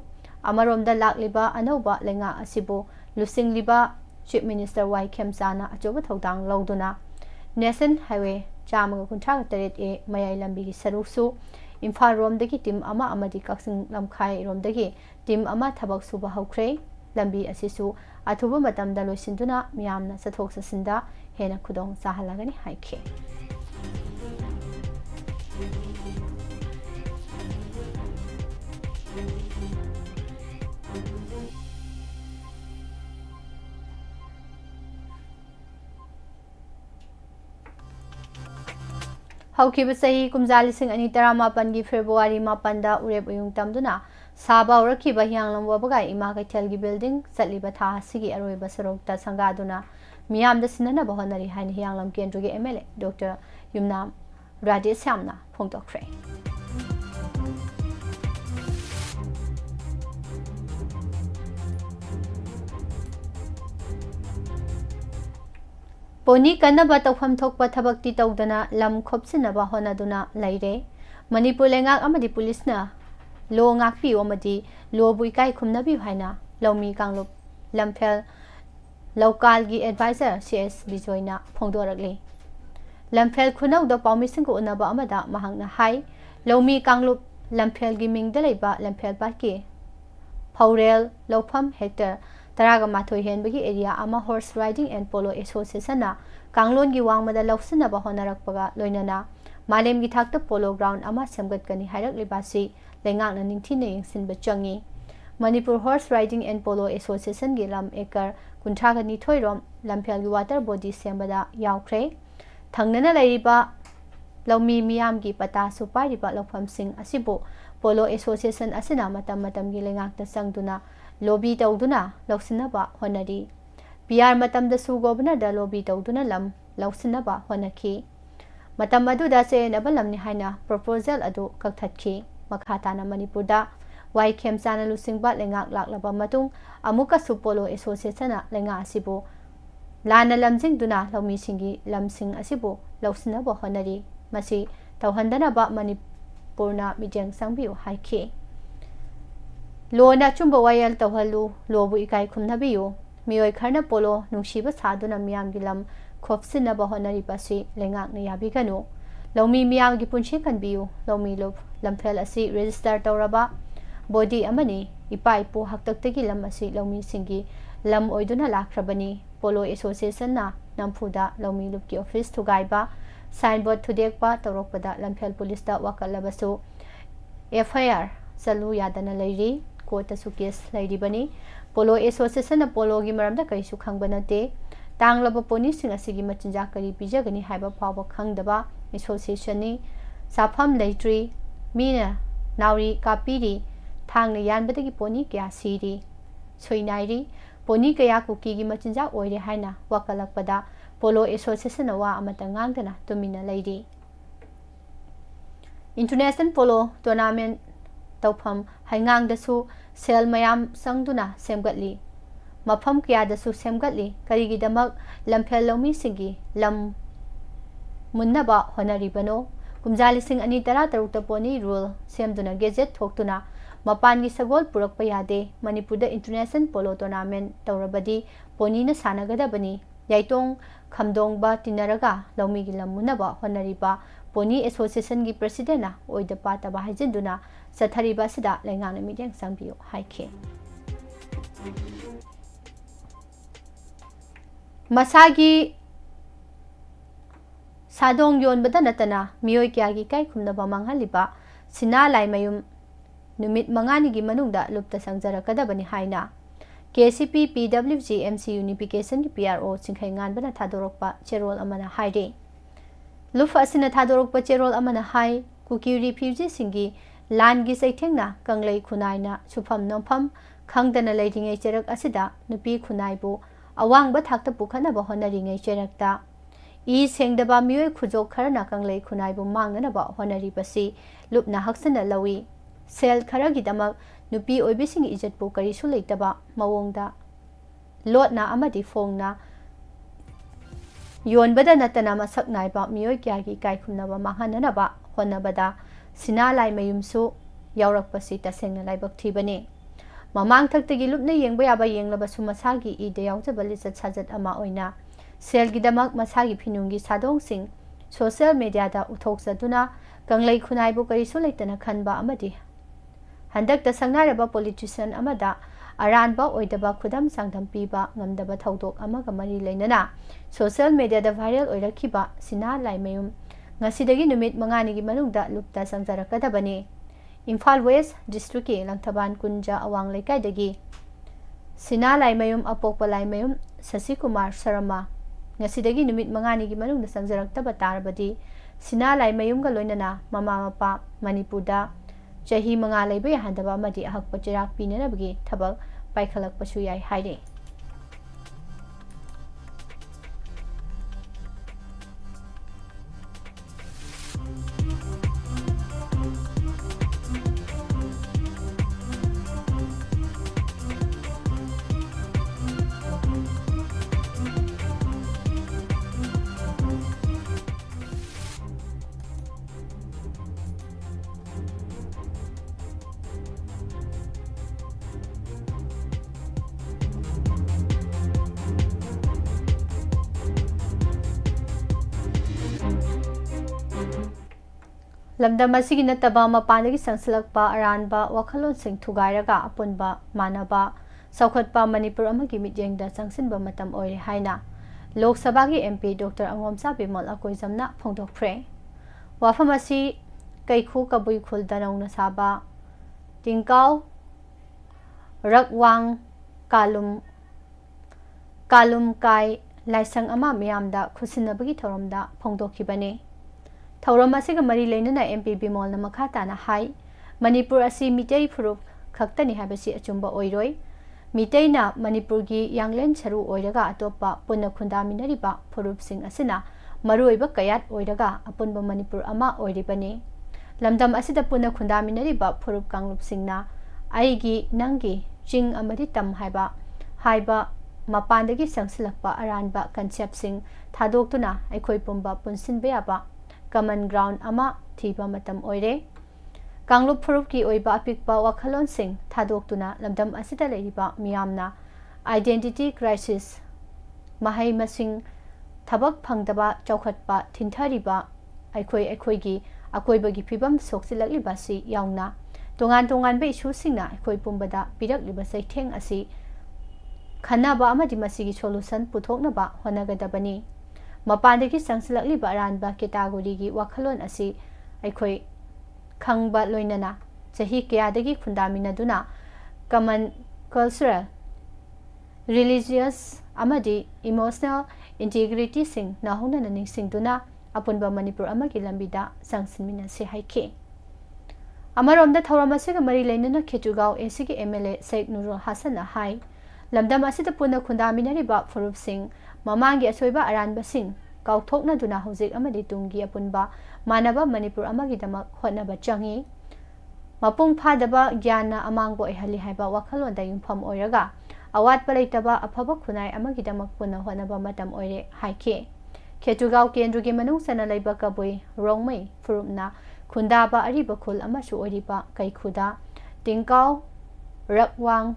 Speaker 1: अमरोमदा लाकलिबा अनौबा लेंगा असिबु लुसिंगलिबा चीफ मिनिस्टर वाई खेमचाना अचोबा थौदांग लौदुना नेशनल हाईवे 138A मयाई लंबी की सरुसु इम्फाल रोमदगी टीम अमा अमदी कक्सिंग लमखाई रोमदगी टीम अमा थबक सुबा हौख्रे लंबी असिसु अथुबा मतमदा लोइसिंदुना मियामना सथोक ससिंदा हेना खुदोंग चाहलागनी हाइखे हौखिबा सही कुमजा 2018 की फेब्रुआरी 9 उरेब उयुंग तमदुना साबा उरखिबा हियांगलम वबगाई इमा कैथेलगी बिल्डिंग चलिबा था सिगी अरोइबा सरोकता संगादुना मियामदा सिननबा honorary हाइन हियांगलम केंद्रगी MLA doctor Yumnam Radhesh सामना फोंदोखरे pony कन्नबा तौफम थोकपा थबक्ति तौदना lump खोपसिनबा होनादुना लैरे Manipur लेंगाक अमदि पुलिसना low ngakpiyo amadi lobu ikai khumnabi haina lomi kanglop lamphel lokalgi advisor CS bijoina phongdorakli lamphel khunau do pawmising ko unaba amada mahangna hai lomi kanglop lamphel gi mingda leiba lamphel baki phaurel lofam hector तरागा माथोई हेनबगी area अमा horse riding and polo association ना कांगलोन की वांगमदा लौसनबा होनरकपगा लोइनना मालेम की थाकत polo ground अमा सेमगतकनी हाइरकलिबासी लेंगाकना निंथिने यंगसिनबा चंगी Manipur horse riding and polo association की लम एकर 32 रोम लमफेल की वाटर बॉडी सेमबदा यावख्रे थंगनना लैरिबा लौमी मियाम की पता सुपारिबा लौफमसिंग असिबो पोलो एसोसिएशन असिना मतम की लेंगाकता संगदुना लोबी तौदुना लौसिनबा होनरी PR मतमदसु गवर्नर लोबी तौदुना लम लौसिनबा होनखी मतम अदुदा सेनबा लमनि हाइना प्रपोजल अदु कक्थतखी मखाताना मणिपुरदा वाई खेमचाना लुसिंगबा लेंगाक लाक्लबा मतुंग अमुका सुपोलो एसोसिएशन लेंगा असिबो लाना लमजिंगदुना लौमीसिंगी लमसिंग असिबो लौसिनबा होनरी मसी तौहंदनबा मणिपुरना मिजेंग संबियो हाइखी लोना चुंब वायल तौहलु लोबु इकाई खुमनबियो मियोय खरना पोलो नुंसीबा सादुना मियामगी लम खोपसिनबा होनरिबासी लेंगाकना याबिगनु लौमी मियामगी पुंसी खनबियो लौमी लोब लमफेल असी रजिस्टर तौरबा बॉडी अमनी इपा इपु हक्तक्तगी लम असी लौमी सिंगी लम ओइदुना लाख्रबनी पोलो एसोसिएशन ना नमफुदा लौमी लोब की ऑफिस थुगाइबा साइन बोर्ड थुदेकपा तौरकपदा लमफेल पुलिसदा वाकलबसु FIR चलु यादना लैरी कोर्टसु केस लैरिबनी पोलो एसोसिएशन पोलो की मरमदा कईसु खंगबनते तांगलब पोनीसिंग असिगी मचिंजा करी पिजगनी हाइबा फावबा खंगदबा एसोसिएशन नि साफम लैट्री मीना नाउरी कापीरी ꯊꯥꯡꯅ ꯌꯥꯟꯕꯗꯒꯤ ꯄꯣꯅꯤ ꯀꯌꯥ ꯁꯤꯔꯤ ꯁꯣꯏꯅꯥꯏꯔꯤ ꯄꯣꯅꯤ ꯀꯌꯥ ꯀꯨꯀꯤꯒꯤ ꯃꯆꯤꯟꯖꯥꯛ ꯑꯣꯏꯔꯦ ꯍꯥꯏꯅ ꯋꯥꯀꯠꯂꯛꯄꯗ ꯄꯣꯂꯣ ꯑꯦꯁꯣꯁꯤꯌꯦꯁꯟꯅ ꯋꯥ ꯑꯃꯠꯇ ꯉꯥꯡꯗꯅ ꯇꯨꯃꯤꯟꯅ ꯂꯩꯔꯤ इंटरनेशनल पोलो टूर्नामेंट तौफम हाइंगांगदसु सेल मयाम संगदुना सेमगतली मफम कयादसु सेमगतली करिगिदमक लमफेल लौमीसिंगी लम मुन्नबा होनरिबनो कुमजा 2013 पोनी रूल सेमदुना गेजेट थोक्तुना मपानगी सगोल पुरकपा यादे मणिपुरदा इंटरनेशनल पोलो टूर्नामेंट तौरबदी पोनीना सानगदबनी याइतोंग खमदोंगबा तिनरगा लौमीगी लम मुन्नबा होनरिबा पोनी एसोसिएशन की प्रेसिडेंट ओइद पातबा हाइजिंदुना चथरिबा सिदा लेंगांना मिडियंग संबियो हाइखे मसागी सादोंग योनबदा नतना मियोय क्यागी काई खुमनबा मांगहलिबा सिना लाइमयुम नुमित मंगानिगी मनुंगदा लुप्त संजरकदबनी हाइना केसीपी पीडब्ल्यूजी एमसी यूनिफिकेशन की पीआरओ चिंखैंगानबना थादोरकपा चेरोल अमना हाइरे लुफ असिना थादोरकपा चेरोल अमना हाई कुकी रिफ्यूजी सिंगी लानगी सैथेंगना कंगलै खुनाइना सुफम नोफम खंगदना लैरिङै चेरक असिदा नुपी खुनाइबु अवांगबा थाक्ता पुखनबा होनरिङै चेरकता ई सेंगदबा मियोय खुजोक खरना कंगलै खुनाइबु मांगनबा होनरिबसि लुपना हक्सना लवी सेल खरगिदमक नुपी ओइबिसिंग इजतपु करिसु लेतबा मवोंगदा लोटना अमदि फोंगना योनबदा नतना मसक नाइबा मियोय क्यागी काइखुमनबा मांगहननबा होनबदा सिना लाइमयुमसु यावरकपसि तसेंगना लाइबक थीबने ममांग थक्तगी लुपना येंगबा याबा येंगलबसु मसागी इदे यावजबा लिचत साजत अमा ओइना सेलगिदमक मसागी फिनुंगी सादोंगसिंग सोशल मीडियादा उथोक्सदुना कंगलै खुनाइबु करिसु लेतना खनबा अमदि हंदकता संगनारबा पॉलिटिशियन अमदा अरानबा ओइदबा खुदम सांगदम पीबा ngमदबा थौदोक अमगा मरी लेनना सोशल मीडियादा वायरल ओइरखिबा सिना लाइमयुम ngasiदगी नुमित मंगानिगी मनुंगदा लुप्ता संजरकदबने इम्फाल वेस्ट डिस्ट्रिक्ट के लंगथबान कुंजा अवांग लेकाइदगी सिना लाइमयुम अपोकपा लाइमयुम शशि कुमार शर्मा ngasiदगी नुमित मंगानिगी मनुंगदा संजरकतबा तारबदी सिना लाइमयुमगा लोइनना ममा मपा मणिपुरदा चही मंगा लेबे याहदबा मदि अहकपा चिराग पीननबगी थबक पाइखलकपसु याय हाइरे लमदम असिगी नतबा मपानदगी संसलकपा अरानबा वखलोनसिंग थुगाइरगा अपुनबा मानबा सौखतपा मणिपुर अमगी मिटयेंगदा चंगसिनबा मतम ओइरे हाइना लोक सभा की एमपी डॉक्टर अंगोमसा बिमल अकोइजमना फोंदोक्फ्रे वाफम असि कैखु कबुई खुलदा नौना साबा टिंकाव रकवांग कालुम काय लाइसंग अमा मियामदा खुसिनबगी थौरमदा फोंदोखिबने थौरम असिगा मरी लेनना एमपी बिमोलना मखाताना हाई मणिपुर असि मिटै फुरुप खक्तनि हाबसि अचुंबा ओइरोय मिटैना मणिपुरगी यांगलेन सरु ओइरगा अतोपा पुन्ना खुंदामिनरिबा फुरुपसिंग असिना मरुइबा कयात ओइरगा अपुनबा मणिपुर अमा ओइरिबने लमदम असिदा पुन्ना खुंदामिनरिबा फुरुप कांगलुपसिंगना आइगी नंगी चिंग अमदि तम हाइबा मपानदगी संसलकपा अरानबा कंसेप्टसिंग थादोक्तुना अखोय पुंबा पुनसिनबा याबा कमन ग्राउंड अमा थीबा मतम ओइरे कांगलुप फुरुप की ओइबा अपिकपा वखलोनसिंग थादोक्तुना लमदम असिदा लेरिबा मियामना आइडेंटिटी क्राइसिस महै मसिंग थबक फंगदबा चौखटपा थिंथरिबा अखोयगी अकोइबगी फिबम सोक्सिलकलिबासि याउना तोंगान तोंगानबा इशुसिंगना अखोय पुंबदा पिरकलिबा सैथेंग असि खन्नाबा अमदि मसिगी सोल्यूशन पुथोकनबा होनगदबनी मपानदगी संसलकलिबा अरानबा कैटेगोरीगी वखलोन असि अखोय खंगबा लोइनना चही कयादगी खुंदामिनदुना कमन कल्चरल रिलीजियस अमदि इमोशनल इंटीग्रिटी सिंग नाहुनना निंगसिंगदुना अपुनबा मणिपुर अमगी लंबिदा संगसिनमिनसे हाइखे अमरोमदा थौरम असिगा मरी लेनना खेचुगाव एसी के एमएलए शेख नूरुल हसन हाई लमदम असिदा पुना खुंदामिनरिबा फुरुप सिंह ममांगी असोइबा अरानबा सिंह काउथोकनादुना हौजिक अमदि तुंगी अपुनबा मानबा मणिपुर अमगिदमक होटनबा चंगी मपुंग फादबा ज्ञान अमांगबो एहली हाइबा वखलोंदा युमफम ओइरगा अवातपा लेतबा अफबा खुनाय अमगिदमक पुना होटनबा मतम ओइरे हाइखे खेचुगाव केंद्रगी मनुंग सना लैबा कबुई रोंगमै फुरुपना खुंदाबा अरिबा खुल अमसु ओइरिबा कैखुदा टिंकाव रकवांग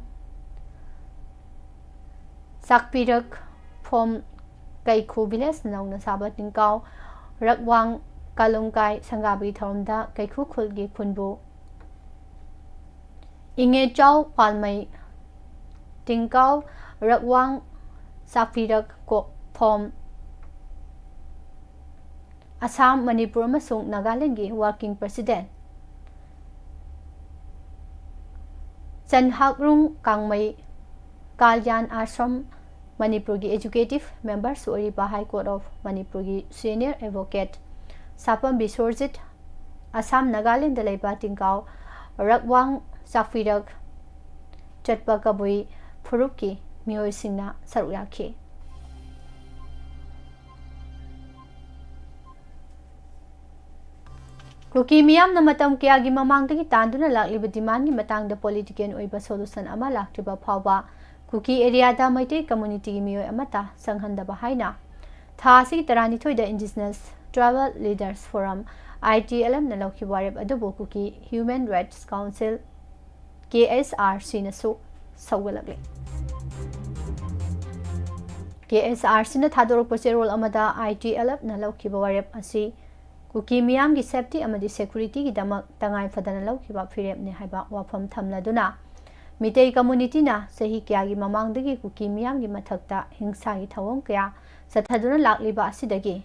Speaker 1: साकपिरक फोम कैखु विलेज नौना साबा टिंकाव रकवांग कालुंगाई संगाबी थौरमदा कैखु खुलगी खुनबु इंगे चाव पालमई टिंकाव रकवांग साकपिरक को फोम असम मणिपुर अमसुंग नागालैंड की वर्किंग प्रेसिडेंट चनहाकरुंग कांगमई कालयान आश्रम मणिपुर की एजुकेटिव मेंबर सोरीबा हाई कोर्ट ऑफ मणिपुर की सीनियर एडवोकेट सापम बिसोरजित असम नागालैंड लेबा टिंकाव रकवांग साकपिरक चटपा कबुई फुरुप की मियोइसिंगना सरुक याखी कुकी मियाम मतम कयागी ममांगदगी तांदुना लाक्लिबा डिमांड की मतंगदा पॉलिटिकल ओइबा सोल्यूशन अमा लाक्ट्रिबा फावबा कुकी एरियादा मैते कम्युनिटी की मियोय अमता संघनदबा हाइना थासी तरानिथोइदा indigenous tribal leaders forum ITLM न लौखि वारेब अदुबो Kuki human rights council KSRC नसु सौगलगले KSRC न थादोरप चेरोल अमदा ITLM न लौखि वारेब असी कुकी मियाम की सेफ्टी अमदी सिक्योरिटी की दमक तंगाई फदन लौखिबा फिरेबने हाइबा वाफम थमलदुना मितई कम्युनिटी ना सही क्यागी ममांगदगी कुकी मियाम की मथक्ता हिंसा की थवों क्या सथदुना लाक्लिबा असिदगी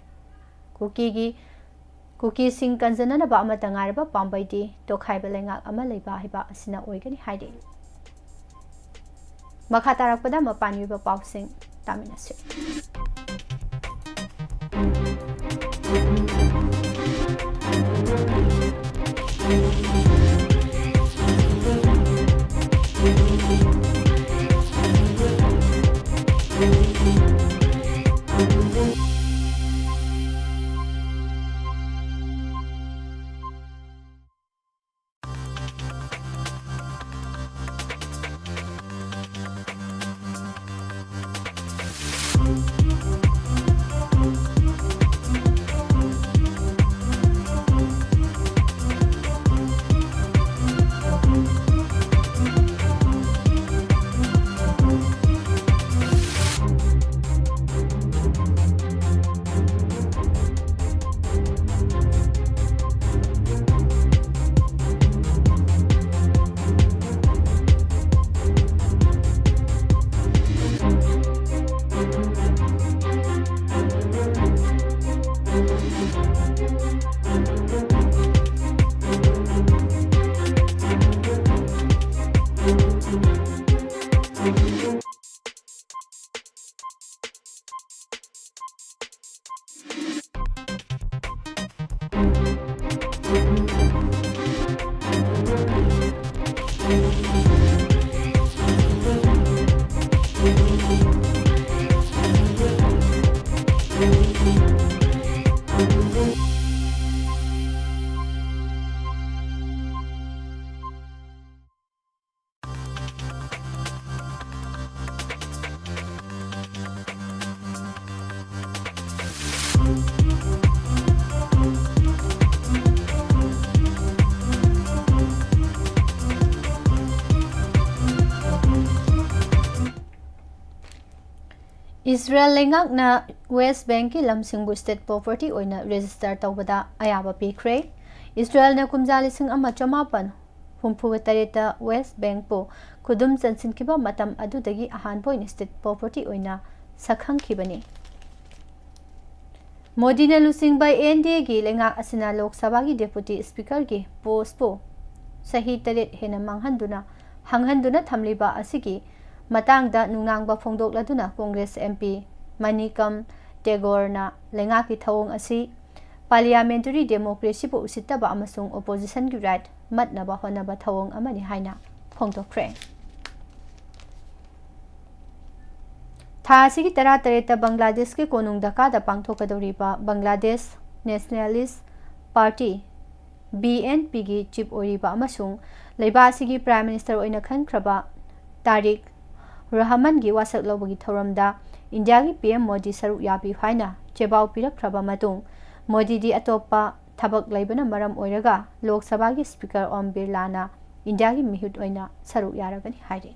Speaker 1: कुकी सिंह कंजननबा अमा तंगारबा पांबैदी तोखाइबा लेंगाक अमा लेबा हाइबा असिना ओइगनि हाइदे मखा तारकपदा मपानिबा पाउसिंग तामिनसे Israel lengakna West Bank ki lamsingbu state property oina register tawbada ayaba pikre Israel na kumjalising ama chamapan humpuga tareta West Bank po kudum chansin kiba matam adudagi ahan point state property oina sakhang kibani Modi na lusing by NDA gi lengak asina Lok Sabha gi deputy speaker gi post po sahi taret hena manghanduna hanghanduna thamliba asigi matangda nungnangba phongdokladuna Congress MP Manikam Tagore na lenga ki thawong asi parliamentary democracy bu usitaba amasung opposition gi right matnaba honaba thawong amani haina phongdokre tha sigi tara tareta Bangladesh ke konung daka da pangthokadoriba Bangladesh Nationalist Party BNP gi chief oriba amasung leiba sigi prime minister oina khankraba Tariq Rahman gi wasak lobagi thoramda India gi PM Modi saru yabi haina chebau pirakhraba matung Modi di atopa thabak laibana maram oiraga Lok Sabha gi speaker Om Birla na India gi mihut oina saru yaragani haire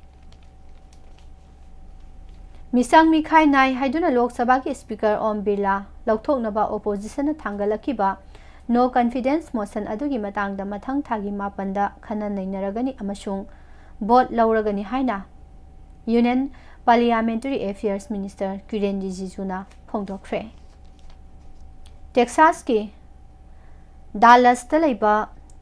Speaker 1: Misang Mikhai Nai haiduna Lok Sabha gi speaker Om Birla lauthoknaba opposition na thangalakiba no confidence motion adugi matangda mathang thagi mapanda khana nainaragani amasung vote lauragani haina Union Parliamentary Affairs Minister Kiren Rijiju na phongdokre Texas ki Dallas ta leiba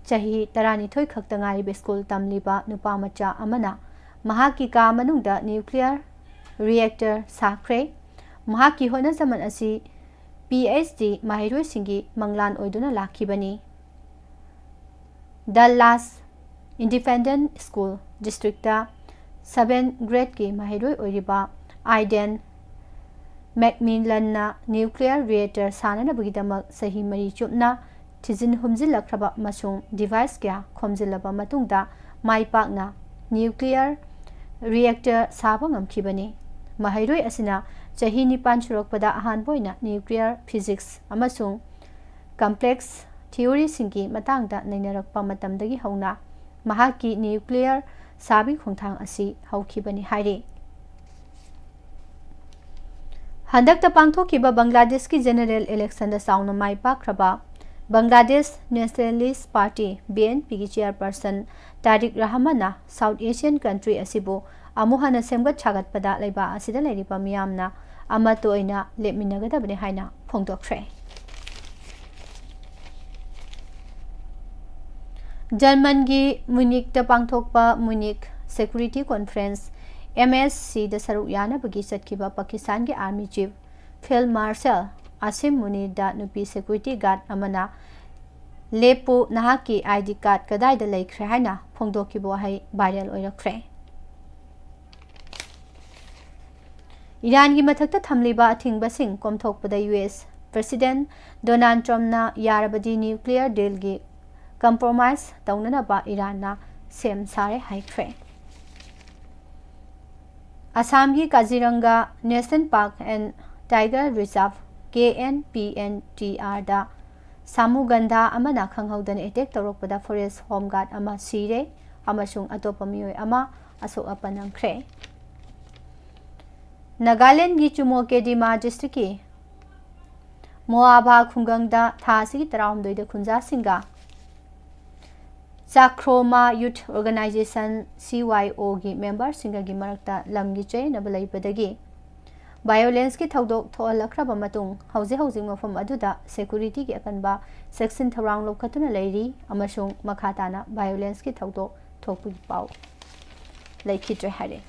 Speaker 1: chahi 12 khakta ngai school tamliba nupa macha amana mahaki ka manungda nuclear reactor sakre mahaki hona zaman asi PhD mahiroi singi manglan oiduna lakhibani Dallas Independent School District ta 7th grade ki mahiroi oiriba Aiden Macmillan na nuclear reactor sanana bugidamak sahi mari chupna tizin humjilakraba masung device kya khomjilaba matungda maipakna nuclear reactor saba ngamkhibani mahiroi asina chahi nipan churokpada ahan boina nuclear physics amasung complex theory singi matangda nainarakpa matamdagi hauna mahaki nuclear sabi khongthang asi haukhibani hairi Handakta pangthokiba Bangladesh ki general election da sauna mai pakraba Bangladesh Nationalist Party BNP ki chairperson Tariq Rahman na South Asian country asibu amuhana semgat chagat pada leiba asida leiripa miyamna amato oina lepminagadabne haina phongdokre German gi Munich da pangthokpa Munich Security Conference MSC da saru yana bagi satkiba Pakistan ki Army Chief Field Marshal Asim Munir da nupi security guard amana lepu nahaki ID card kadai da laikhre haina phongdokibo hai viral oirakre Iran gi mathakta thamliba athingbasing komthokpada US President Donald Trump na yarabadi nuclear deal gi compromise taunana ba Iran na sem sare haikre Assam ki Kaziranga National Park and Tiger Reserve KNPNTR da Samugandha amana khanghaudana attack torokpada forest home guard ama sire amasung atopa mioi ama asok apanangkhre Nagaland gi Chumoke Dima district ki Moaba khungangda thasi tarawmdoi da khunja singa Chakroma Youth Organization CYO gi member singa gi marakta lamgi chei nabalai padagi violence ki thodok thoalakraba matung hauji mafam aduda security ki akanba section tharang lokatuna leiri amasung makhatana violence ki thodok thokpi pau laikhitre hare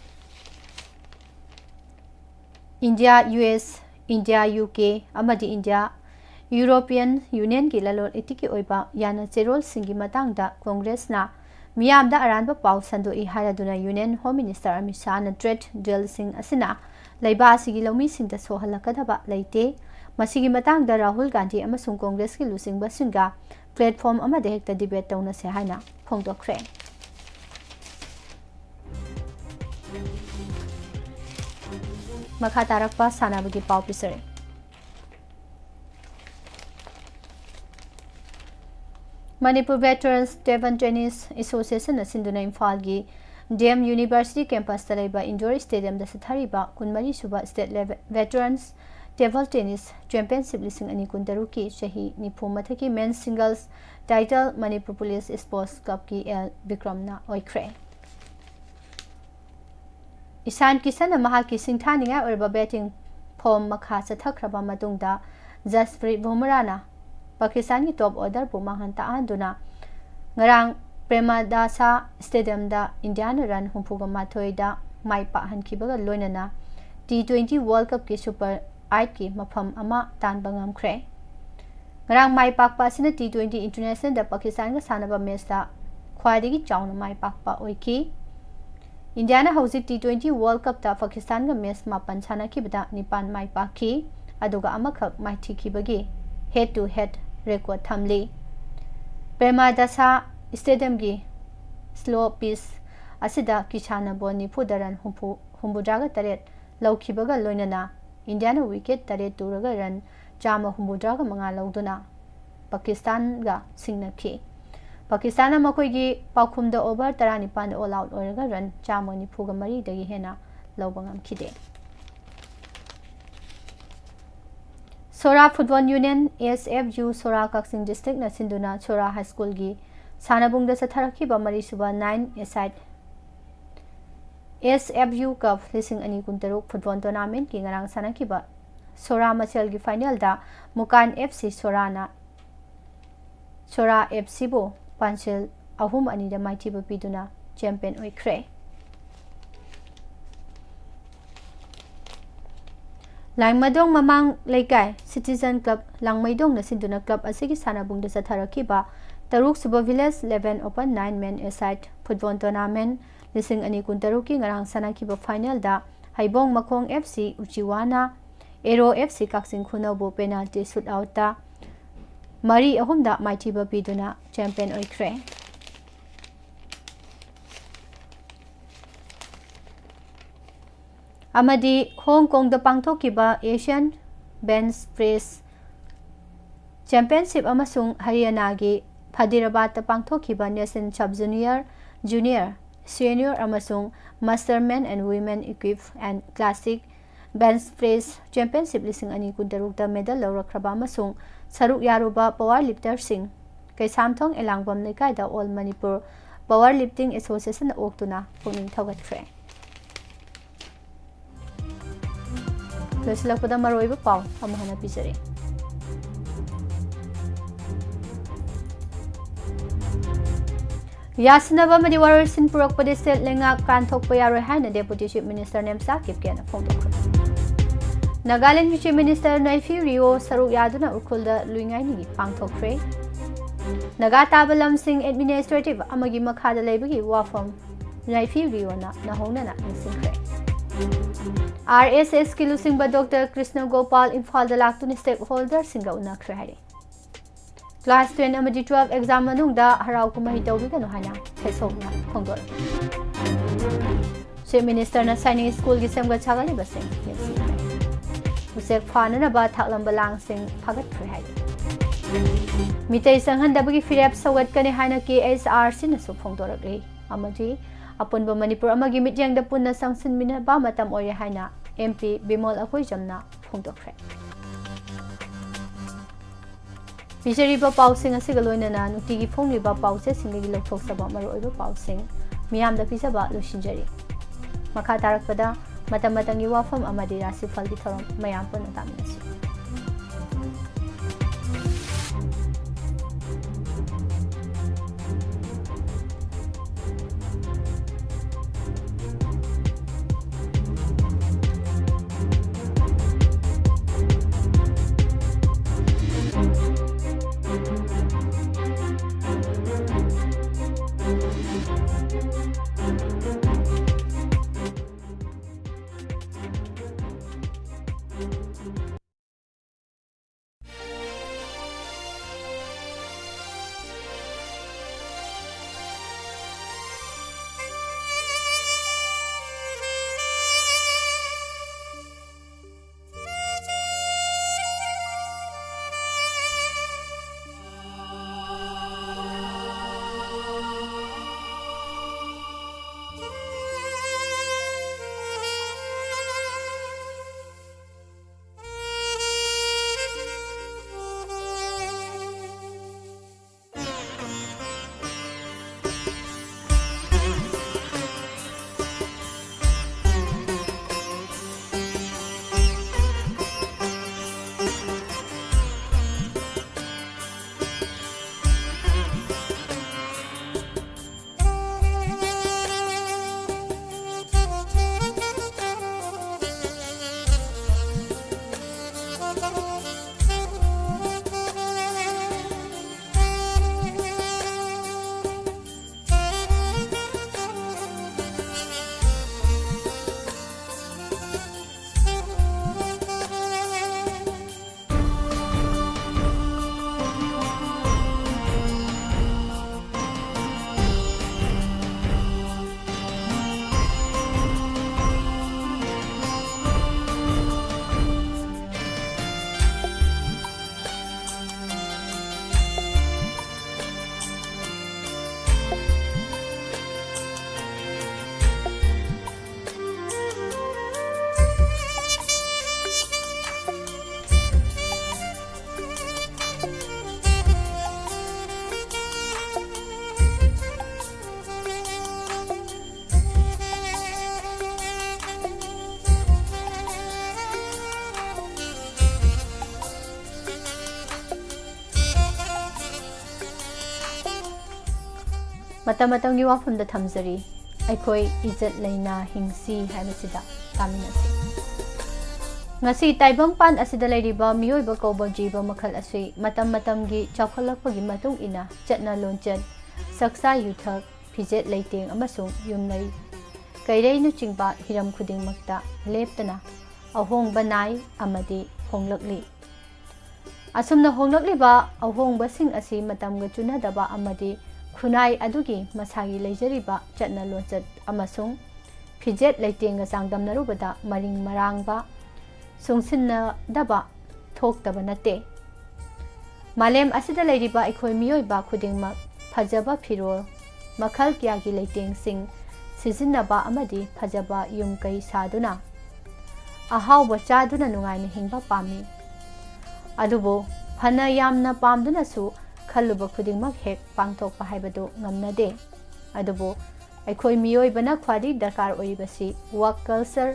Speaker 1: India US India UK amadi India European Union ki lalol etiki oiba yana cherol singi matangda Congress na miyamda aranba pau sandoi haraduna Union Home Minister Amit Shah na trade deal sing asina leiba sigi lomi singda sohalakadaba leite masigi matangda Rahul Gandhi amasung Congress ki lusingba singa platform amade hekta debate tawna se haina phongdokre makha tarakpa sanabagi pau pisare Manipur Veterans Table Tennis Association asinduna Imphal gi DM University campus talaiba indoor stadium da sathariba kunmari suba state level Veterans Table Tennis Championship lising ani kundaru ki shahi nipu mathaki men's singles title Manipur Police Sports Cup ki L Bikramna oikre Isan Kisan mahaki singthaninga orba betting form makha sathakraba matungda Jasprit Bhumarana Pakistan ki top order bu mahanta anduna ngarang Premadasa Stadium da Indian run humpuga mathoi da mai pa hankibaga loinana T20 World Cup ki Super 8 ki mafam ama tanba ngamkhre ngarang mai pakpa asina T20 International da Pakistan ga sanaba match da khwaidagi chauna mai pakpa oiki. India na hauzik T20 World Cup da Pakistan ga match mapan sanakibada nipan mai pakhi aduga amakhak mai thikibagi head to head record thamli. Premadasa Stadium gi slow pitch asida kishana boni fudaran humbudraga taret laukibaga loinana India na wicket taret turaga run chama humbudraga manga lauduna Pakistan ga singnakhi. Pakistan na makoigi paukhumda over 19 all out oraga run chama nifuga mari dagi hena laubangam khide. Sora Football Union SFU Sora Kaksing District na sinduna Sora High School gi sanabungda satharaki ba mari suba 9 aside SFU Cup lising ani kuntaruk football tournament ki ngarang sanaki ba Sora Machel gi final da Mukan FC Sora FC bo Panchil ahum ani da maiti ba piduna champion oikre. Langmadong Mamang Laikai Citizen Club Langmaidong na sinduna club asigi sanabungda satharaki ba Taruk Suba Village 11 Open 9 men aside football tournament lising ani kuntaruki ngarang sanaki ba final da Haibong Makong FC Uchiwana Aero FC Kaksing Khunabu penalty shootout da Mari ahum da maiti ba piduna champion oikre. Amadi Hong Kong da pangthokiba Asian Bench Press Championship amasung Haryana gi Fadirabad da pangthokiba National Sub Junior Senior amasung Master Men and Women Equipped and Classic Bench Press Championship lising ani kuntaruk da medal lawrakraba amasung saruk yaruba powerlifter sing Kaisamthong Elangbam Laikai da All Manipur Powerlifting Association oktuna pungning thawgatkre. Losilakpada maroiba pau amahana pisare. Yasinaba madi warsin purakpade state lenga kanthokpa yaroi haina Deputy Chief Minister Nemsa Kipkena phongdokre. Nagaland Chief Minister Naifi Rio saruk yaduna ukhulda luingai ni pangthokre. Naga Tabalam Singh Administrative amagi makhada leibagi WAPHAM Naifi Rio na nahona na nisingkre. RSS ki lusing ba Dr. Krishna Gopal Imphal da laktuni stakeholder singa unakre hari. Class 10 amadi 12 exam manung da harau kumahi tawbi kanu hana thesogna phongdor. Chief Minister na signing school gi semga chagali basing yesi. Usek phana na ba thaklam balang sing phagat khre hari. Mitai sanghan dabagi firap sawat kane hana KSRC na su phongdor ri amadi Apunba Manipur amagi mityang da punna sangsin mina ba matam ori haina MP Bimol Akoi jamna phongdokre. Pisari ba pausing asiga loinana nutigi phongli ba pause singi lokthok saba maroi ba pausing miyam da pisaba losinjari. Makha tarakpada matam matangi WAPHAM amadi RASHI PHAL gi thorom mayam pun taminasi. ꯃꯇꯝꯒꯤ ꯋꯥꯐꯝꯗ ꯊꯝꯖꯔꯤ ꯑꯩꯈꯣꯏ ꯏꯖꯠ ꯂꯩꯅ ꯍꯤꯡꯁꯤ ꯍꯥꯏꯕꯁꯤꯗ ꯇꯥꯃꯤꯟꯅꯁꯤ ngasi taibang pan asida leiriba miyoi ba kauba jiba makhal asui matamgi chawkhalakpagi matung ina chatna lonchat saksa yuthak phijet leiteng amasung yumnai kairei nu chingba hiram khuding makta leptana ahong banai amadi honglakli asumna honglakli ba ahong basing asi matamga chunadaba amadi khunai adugi masagi leijariba chatna lonchat amasung phijet leiteng ga sangdamnarubada maring marangba sungsinna daba thokdaba nate malem asida leiriba ekhoi miyoi ba khudingmak phajaba phirol makhal kyagi leiteng sing sizinaba amadi phajaba yumkai saduna ahawba chaduna nungaina hingba pami adubo phana yamna pamduna su khalluba khudingmak hek pangthokpa haibadu ngamnade adubo ekhoi miyoi bana khwadi darkar oibasi work culture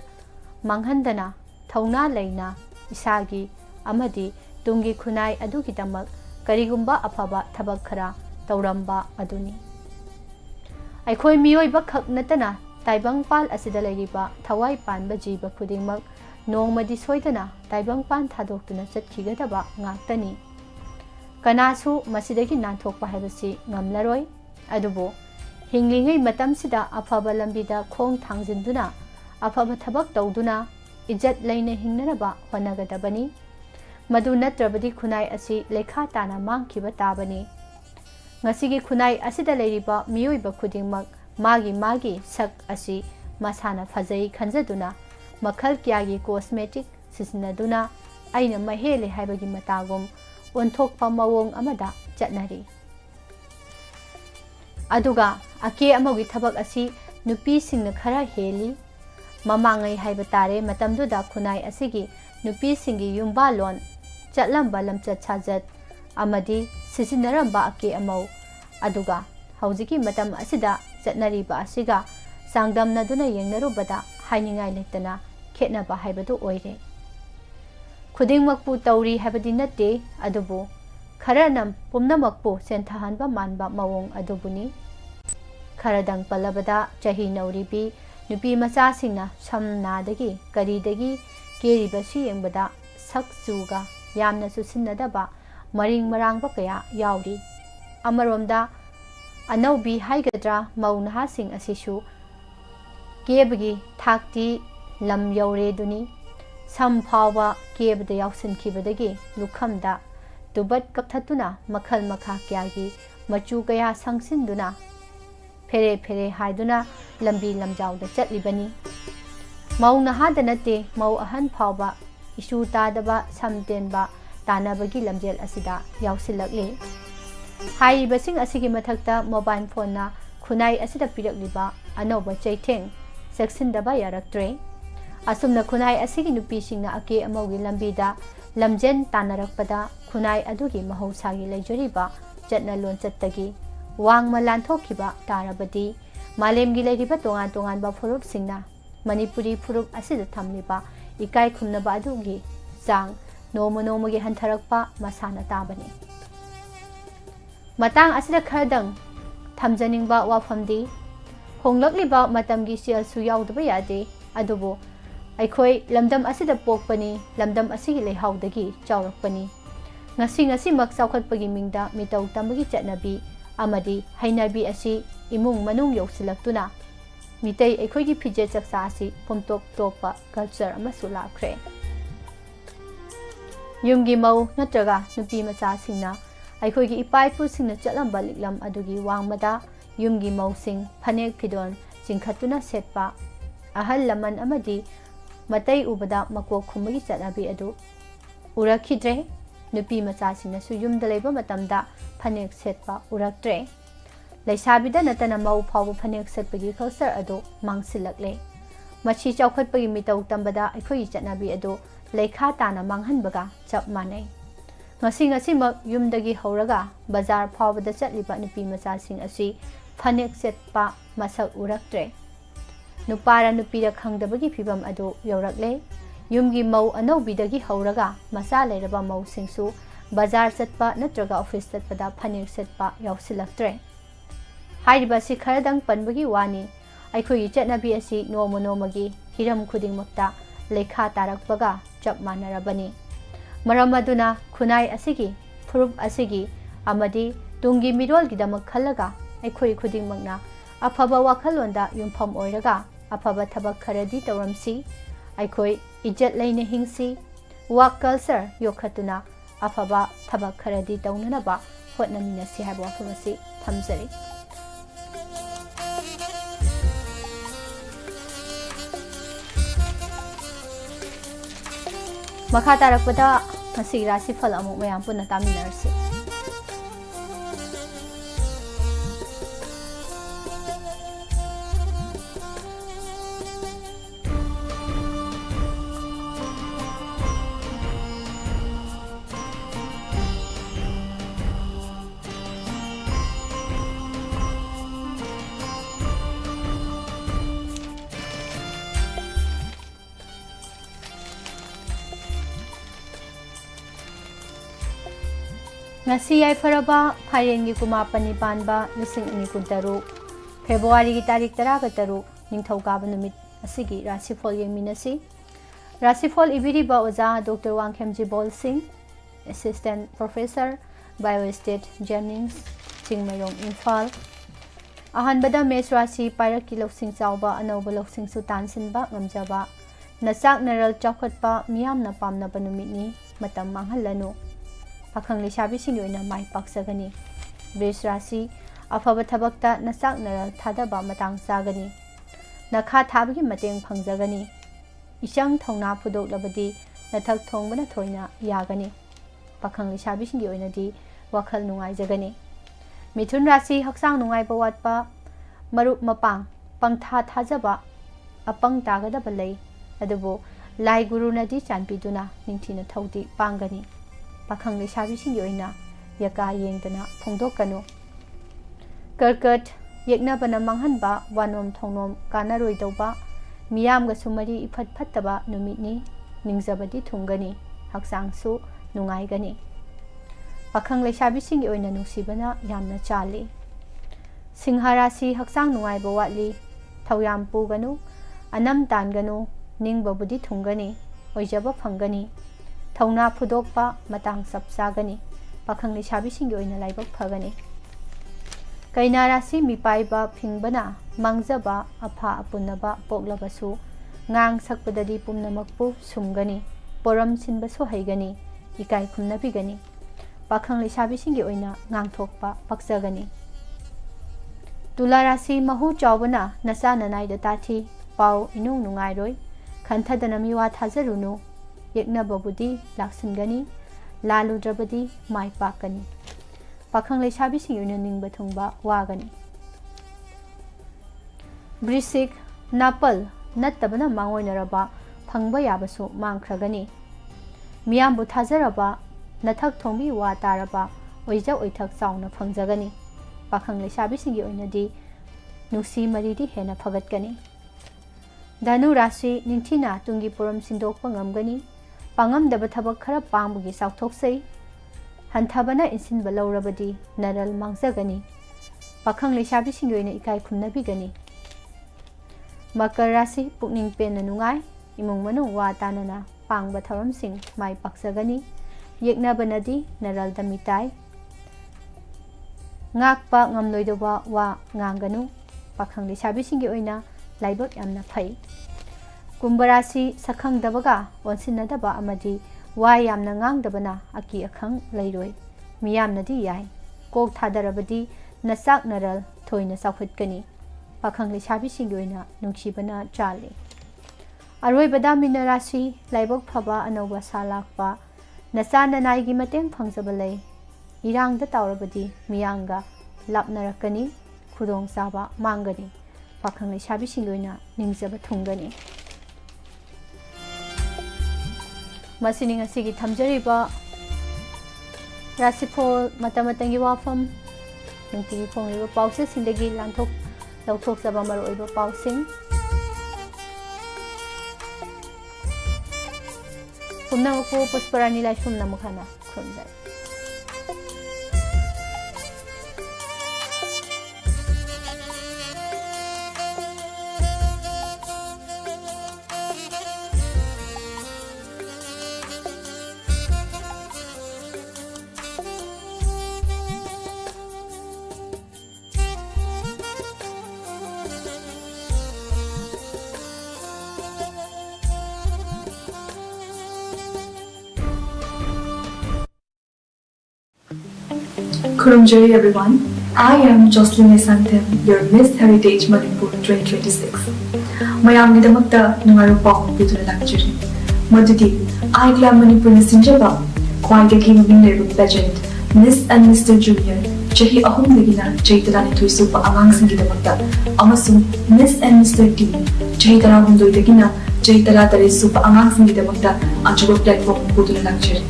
Speaker 1: manghandana thawna leina isagi amadi tungi khunai adugi damak karigumba afaba thabak khara tawramba aduni aikhoi miyoi ba khak natana taibang pal asida leiriba thawai panba jiba khudingmak nongmadi soidana taibang pan thadoktuna chatkhigada ngaktani kanasu masidagi nanthokpa haibasi ngamlaroi adubo hinglingai matamsida afaba lambida khong thangjinduna afaba thabak tawduna इज्जत लेने हिंगनबा होनगदबनी मदु नत्रबदी खुनाई असि लेखा ताना मांगखिबा ताबनी ngasiगी खुनाई असिदा लेरिबा मियोइबा खुदिंगमक मागी सक असि मसाना फजई खंजदुना मखल क्यागी cosmetic सिसनदुना आइना महेले हाइबगी मतागुम ओंथोकपा मवोंग अमदा चटनरी अदुगा अके अमोगी थबक असि नुपी सिंगना खरा heli ममांgai haiba tare matamduda khunai asigi nupi singi yumba lon chatlamba lamchat chajat amadi sisinaramba ake amau aduga haujiki matam asida chatnari ba asiga sangdamna duna yengnarubada hainingai letana khetnaba haibadu oire khudingmakpu tauri habadi natte adubu kharanam pumnamakpu senthahanba manba mawong adubuni kharadang palabada chahi nauribi nupi macha singna samnadagi karidagi keribasi yengbada sakchuga yamna susinnadaba maring marangba kaya yauri amaromda anaubi haigadra maunaha sing asisu kebagi thakti lam yaure duni sam phawa kebada yausinkhibadagi lukhamda dubat kapthatuna makhal makha kyagi machu kaya sangsinduna फेरे फेरे हाइदुना लंबी लमजाउदा चटलिबनी मौ नहादा नते मौ अहन फावबा issue तादबा समतेनबा तानाबगी लमजेल असिदा याउसिलकले हाइबसिंग असिगी मथक्ता mobile फोनना खुनाई असिदा पिरकलिबा अनोबा चैथेंग सेक्सिनदबा यारक्त्रे असुमना खुनाई असिगी नुपीसिंगना अके अमौगी लंबीदा लमजेन तानारकपदा खुनाई अदुगी महौसागी लेजरिबा चटना लोनचत्तगी वांगमा लांथोखिबा तारबदी मालेमगी लेरिबा तोंगान तोंगानबा फुरुप सिंगना मणिपुरी फुरुप असिदा थमलिबा इकाई खुमनबा अदुगी चांग नोमगी हंथरकपा मसाना ताबनी मतांग असिदा खरदंग थमजनिंगबा वाफमदी होंगलकलिबा मतमगी सेलसु यावदबा यादे अदुबो अखोई लमदम असिदा पोकपनी लमदम असिगी लेहावदगी चावरकपनी ngasi mak chawkhatpagi mingda mitau tambagi chatnabi amadi hainabi asi imung manung yausilaktuna mitei ekhoigi phije chaksa asi pomtok topa culture amasu lakhre yumgi mau natraga nupi macha singna ekhoigi ipai pu singna chatlamba liklam adugi wangmada yumgi mau sing phanek phidon chingkhatuna setpa ahal laman amadi matai ubada makok khumagi chatnabi adu urakhidre nupi macha singna su yumda leiba matamda phanek setpa uraktre leisabida natana mau phawu phanek setpagi culture ado mangsilakle machi chawkhatpagi mitau tambada ekhoi chatnabi ado leikha tana manghanbaga chap manai ngasi mak yumdagi horaga bazar phawbada chatliba nupi macha sing asi phanek setpa masak uraktre nupara nupira khangdabagi phibam ado yorakle yumgi mau anobidagi horaga masa leiraba mau singsu bazar setpa natraga office setpada phanek setpa yausilaktre हाइरिबासि खरदंग पनबगी वानी अखोई चटनाबी असि नोमो नोमगी Hiram खुदिंगमक्ता लेखा तारकपगा चप मानरबनी मरम अदुना खुनाई असिगी फुरुप असिगी अमदी तुंगी मिरोलगिदमक खल्लगा अखोई खुदिंगमक्ना अफबा वाखलोंदा युमफम ओइरगा अफबा थबक खरदी तौरमसी अखोई इज्जत लैने हिंसी वर्क कल्चर योखतुना अफबा थबक खरदी तौननबा होटनमिनसी हाइबा वाफम असि थमजरी मखा तारकपदा मसी राशिफल अमुक मयाम पुनः तामिनरसी ngasi yaifaraba pharengi kuma pani panba lising ani kuntaru February gi tarik tara ga taru ningthauka ba numit asigi rashifol yengminasi rashifol ibiriba oja Dr. Wangkhemji Bol Singh Assistant Professor Biostate Jennings Chingmayong Imphal ahanbada mes rashi pairaki loksing chawba anoba loksing su tansinba ngamjaba nasak naral chawkhatpa miyamna pamna ba numitni matam manghalanu पाखंग लेसाबी सिंगोइना माइ पाक्सगनी bridge राशि अफब थबक्ता नसाक नरल थादबा मतांग चागनी नखा थाबगी मतेंग फंगजगनी इचंग थौना फुदोकलबदी नथक थोंबना थोइना यागनी पाखंग लेसाबी सिंगोइनादी वखल नुंगाइजगनी मिथुन राशि हक्सांग नुंगाइबा वाटपा मरुप मपांग पंगथा थाजबा अपंग तागदबा लई अदुबो लाई गुरुनदी चानपीदुना निंथिना थौदी पांगनी पाखंग लेसाबीसिंगी ओइना यका येंगदना फोंदोकनु कर्कट येकनाबना मांगहनबा वानोम थोंनोम कानारोइदौबा मियामगा सुमरी इफत फत्तबा नुमितनी निंगजबदी थुंगनी हक्सांगसु नुंगाइगनी पाखंग लेसाबीसिंगी ओइना नुसिबना यामना चाली सिंह राशि हक्सांग नुंगाइबा वाटली थौयाम पुगनु अनम तानगनु निंगबबुदी थुंगनी ओइजबा फंगनी थौना फुदोकपा मतंग सबसागनी पाखंग लेसाबीसिंगी ओइना लाइबक फगनी कैना राशि मिपाइबा फिंगबना मांगजबा अफा अपुनबा पोकलबसु ngang sakpadadi pumnamakpu sumgani poram sinbasu haigani ikai khumnabigani pakhang lesabisingi oina ngangthokpa paksagani Tula Rasi mahu chawbana nasa nanai da tathi pau inung nungai roi khanthadana miwa thazarunu yekna babudi laksingani lalu drabadi mai pakani pakhang lesabisingi oina ningba thungba wagani Brisik Napal नत्तबना मांगोइनरबा फंगबा याबसु मांगख्रगनी मियामबु थाजरबा नथक थोंबी वा तारबा ओइजा ओइथक चाउना फंगजगनी पाखंग लेसाबिसिंगी ओइनदी नुसी मरीदी हेना फगतगनी धनु राशि निंथिना तुंगी पुरम सिंदोकपा ngamgani पांगमदबा थबक खरा पांगबुगी साउथोकसै हंथाबना इंसिनबा लौरबदी नरल मांगजगनी पाखंग लेसाबिसिंगी ओइना इकाई खुमनबिगनी मकर राशि पुकनिंग pen नुंगाई इमुंग मनुंग वा तानना पांगबा थरमसिंग माइ पाक्सगनी येकनाबनदी नरल दमिताई ngakpa ngamloidoba wa nganganu pakhang lesabisingi oina laibak yamna phai kumbarashi sakhang dabaga onsinadaba amadi wa yamna ngangdabana aki akhang leiroi miyamnadi yai kok thadarabadi nasak naral thoina sakhutgani पाखंग लेसाबिसिंगी ओइना नुंगसिबना चाले अरोइबदा मिना राशि लाइबक फबा अनौबा सालाकपा नचा ननाइगी मतेंग फंगजबा लै इरांगदा तावरबदी मियांगा लापनरकनी खुदोंग चाबा मांगनी पाखंग लेसाबिसिंगी ओइना निंगजबा थुंगनी मसिनी ngasiगी थमजरिबा राशिफोल मतमतंगी वाफम नुंतिगी फोंगलिबा पाउसे Sindgi लांथोक लौथोकजबा मरुओइबा पाउसिंग पुनमको Pushparani लाइफुम नमुखाना खुमजाय
Speaker 2: Kurumjari everyone, I am Jocelyn Santham, your Miss Heritage Manipur 2026. Mayamni damakta nungaru pao pituna lakjari. Madudi, I Club Manipur na sinjaba, kwaida ki mabinleru pageant, Miss and Mr. Junior, chahi ahum ligina chaitala ni tuisu pa amang singi damakta, amasung Miss and Mr. T, chahi tara hundoi ligina chaitala tare supa amang singi damakta anchugo platform pituna lakjari.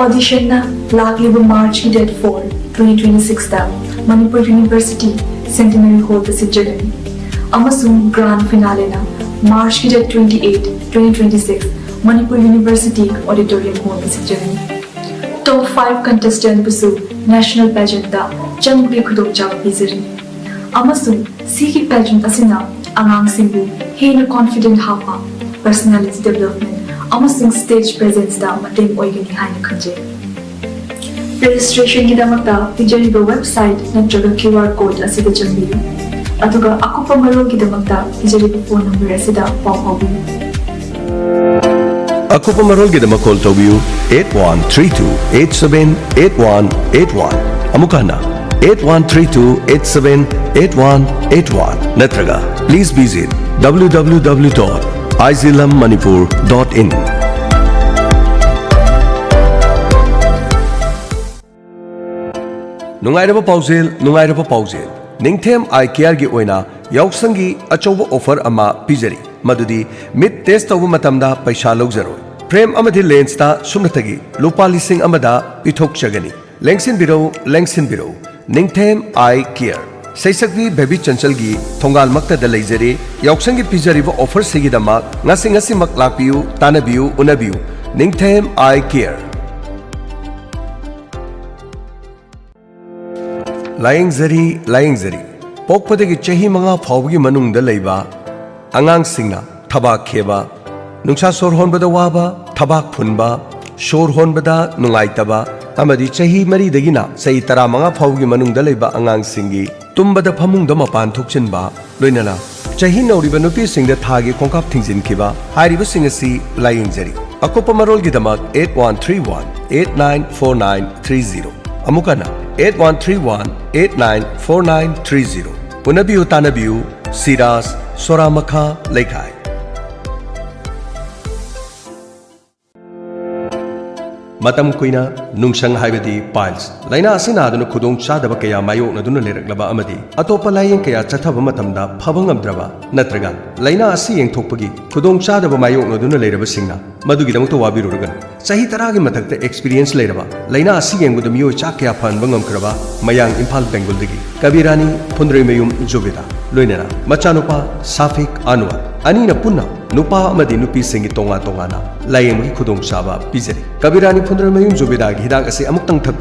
Speaker 2: Audition na laglibu March date 4, 2026 da Manipur University Centenary Hall da sinjagani. Amasung grand finale na March date 28, 2026 Manipur University Auditorium Hall da sinjagani. Top 5 contestant busu national pageant da jambi khudong jawa pizari. Amasung siki pageant asina angang singbu hena confident hapa personality development amasung stage presence da mateng oigani haina khanje. Registration gidamata pijariba website natraga QR code asida jambiyu. Atuga akupa marol gidamata pijariba phone number asida pau paubiyu.
Speaker 3: Akupa marol gidama call tawbiyu 8132878181 amukana 8132878181 natraga please visit www.izilammanipur.in. Nungairaba pausel ningthem I care gi oina yauksangi achoba offer ama pijari madudi mid test tawba matamda paisa lawjaroi frame amadi lens ta sumnatagi lupa lising amada pithok chagani lengsin biro ningthem I care Saisakbi baby chanchal gi thongal makta da leijare yauksangi pijari ba offer sigi dama ngasi mak lapiu tanabiu unabiu ningthem I care Lying zari pokpadagi chahi manga phawgi manungda leiba angang singna thabak kheba nungsa sor honbada waba thabak phunba sor honbada nungaitaba amadi chahi mari dagina sai tara manga phawgi manungda leiba angang singi tumbada phamungda mapan thokchinba loinana chahi nauriba nupi singda thagi khongkap thingjinkhiba hairiba singasi lying zari akopa marol gidamak 8131894930 amukana 8131894930 Unabiu Tanabiu Siras Soramakha Laikai Matam kuina nungsang haibadi piles laina asina aduna khudong chadaba kaya mayok naduna leraklaba amadi atopa layeng kaya chathaba matamda phabangamdraba natraga laina asi yengthokpagi khudong chadaba mayok naduna leraba singna madugi damukta wabirurugan sahi taragi mathakta experience leraba laina asi yengbuda miyo cha kaya phanba ngamkraba mayang Imphal Bengal dagi Kabirani Phundreimayum Jobeda loinana machanupa Safik Anwar anina punna nupa amadi nupi singi tonga na layeng khudong chaba pijari Kabirani Phundreimayum Jobeda gi hidak asi amuktang thakpada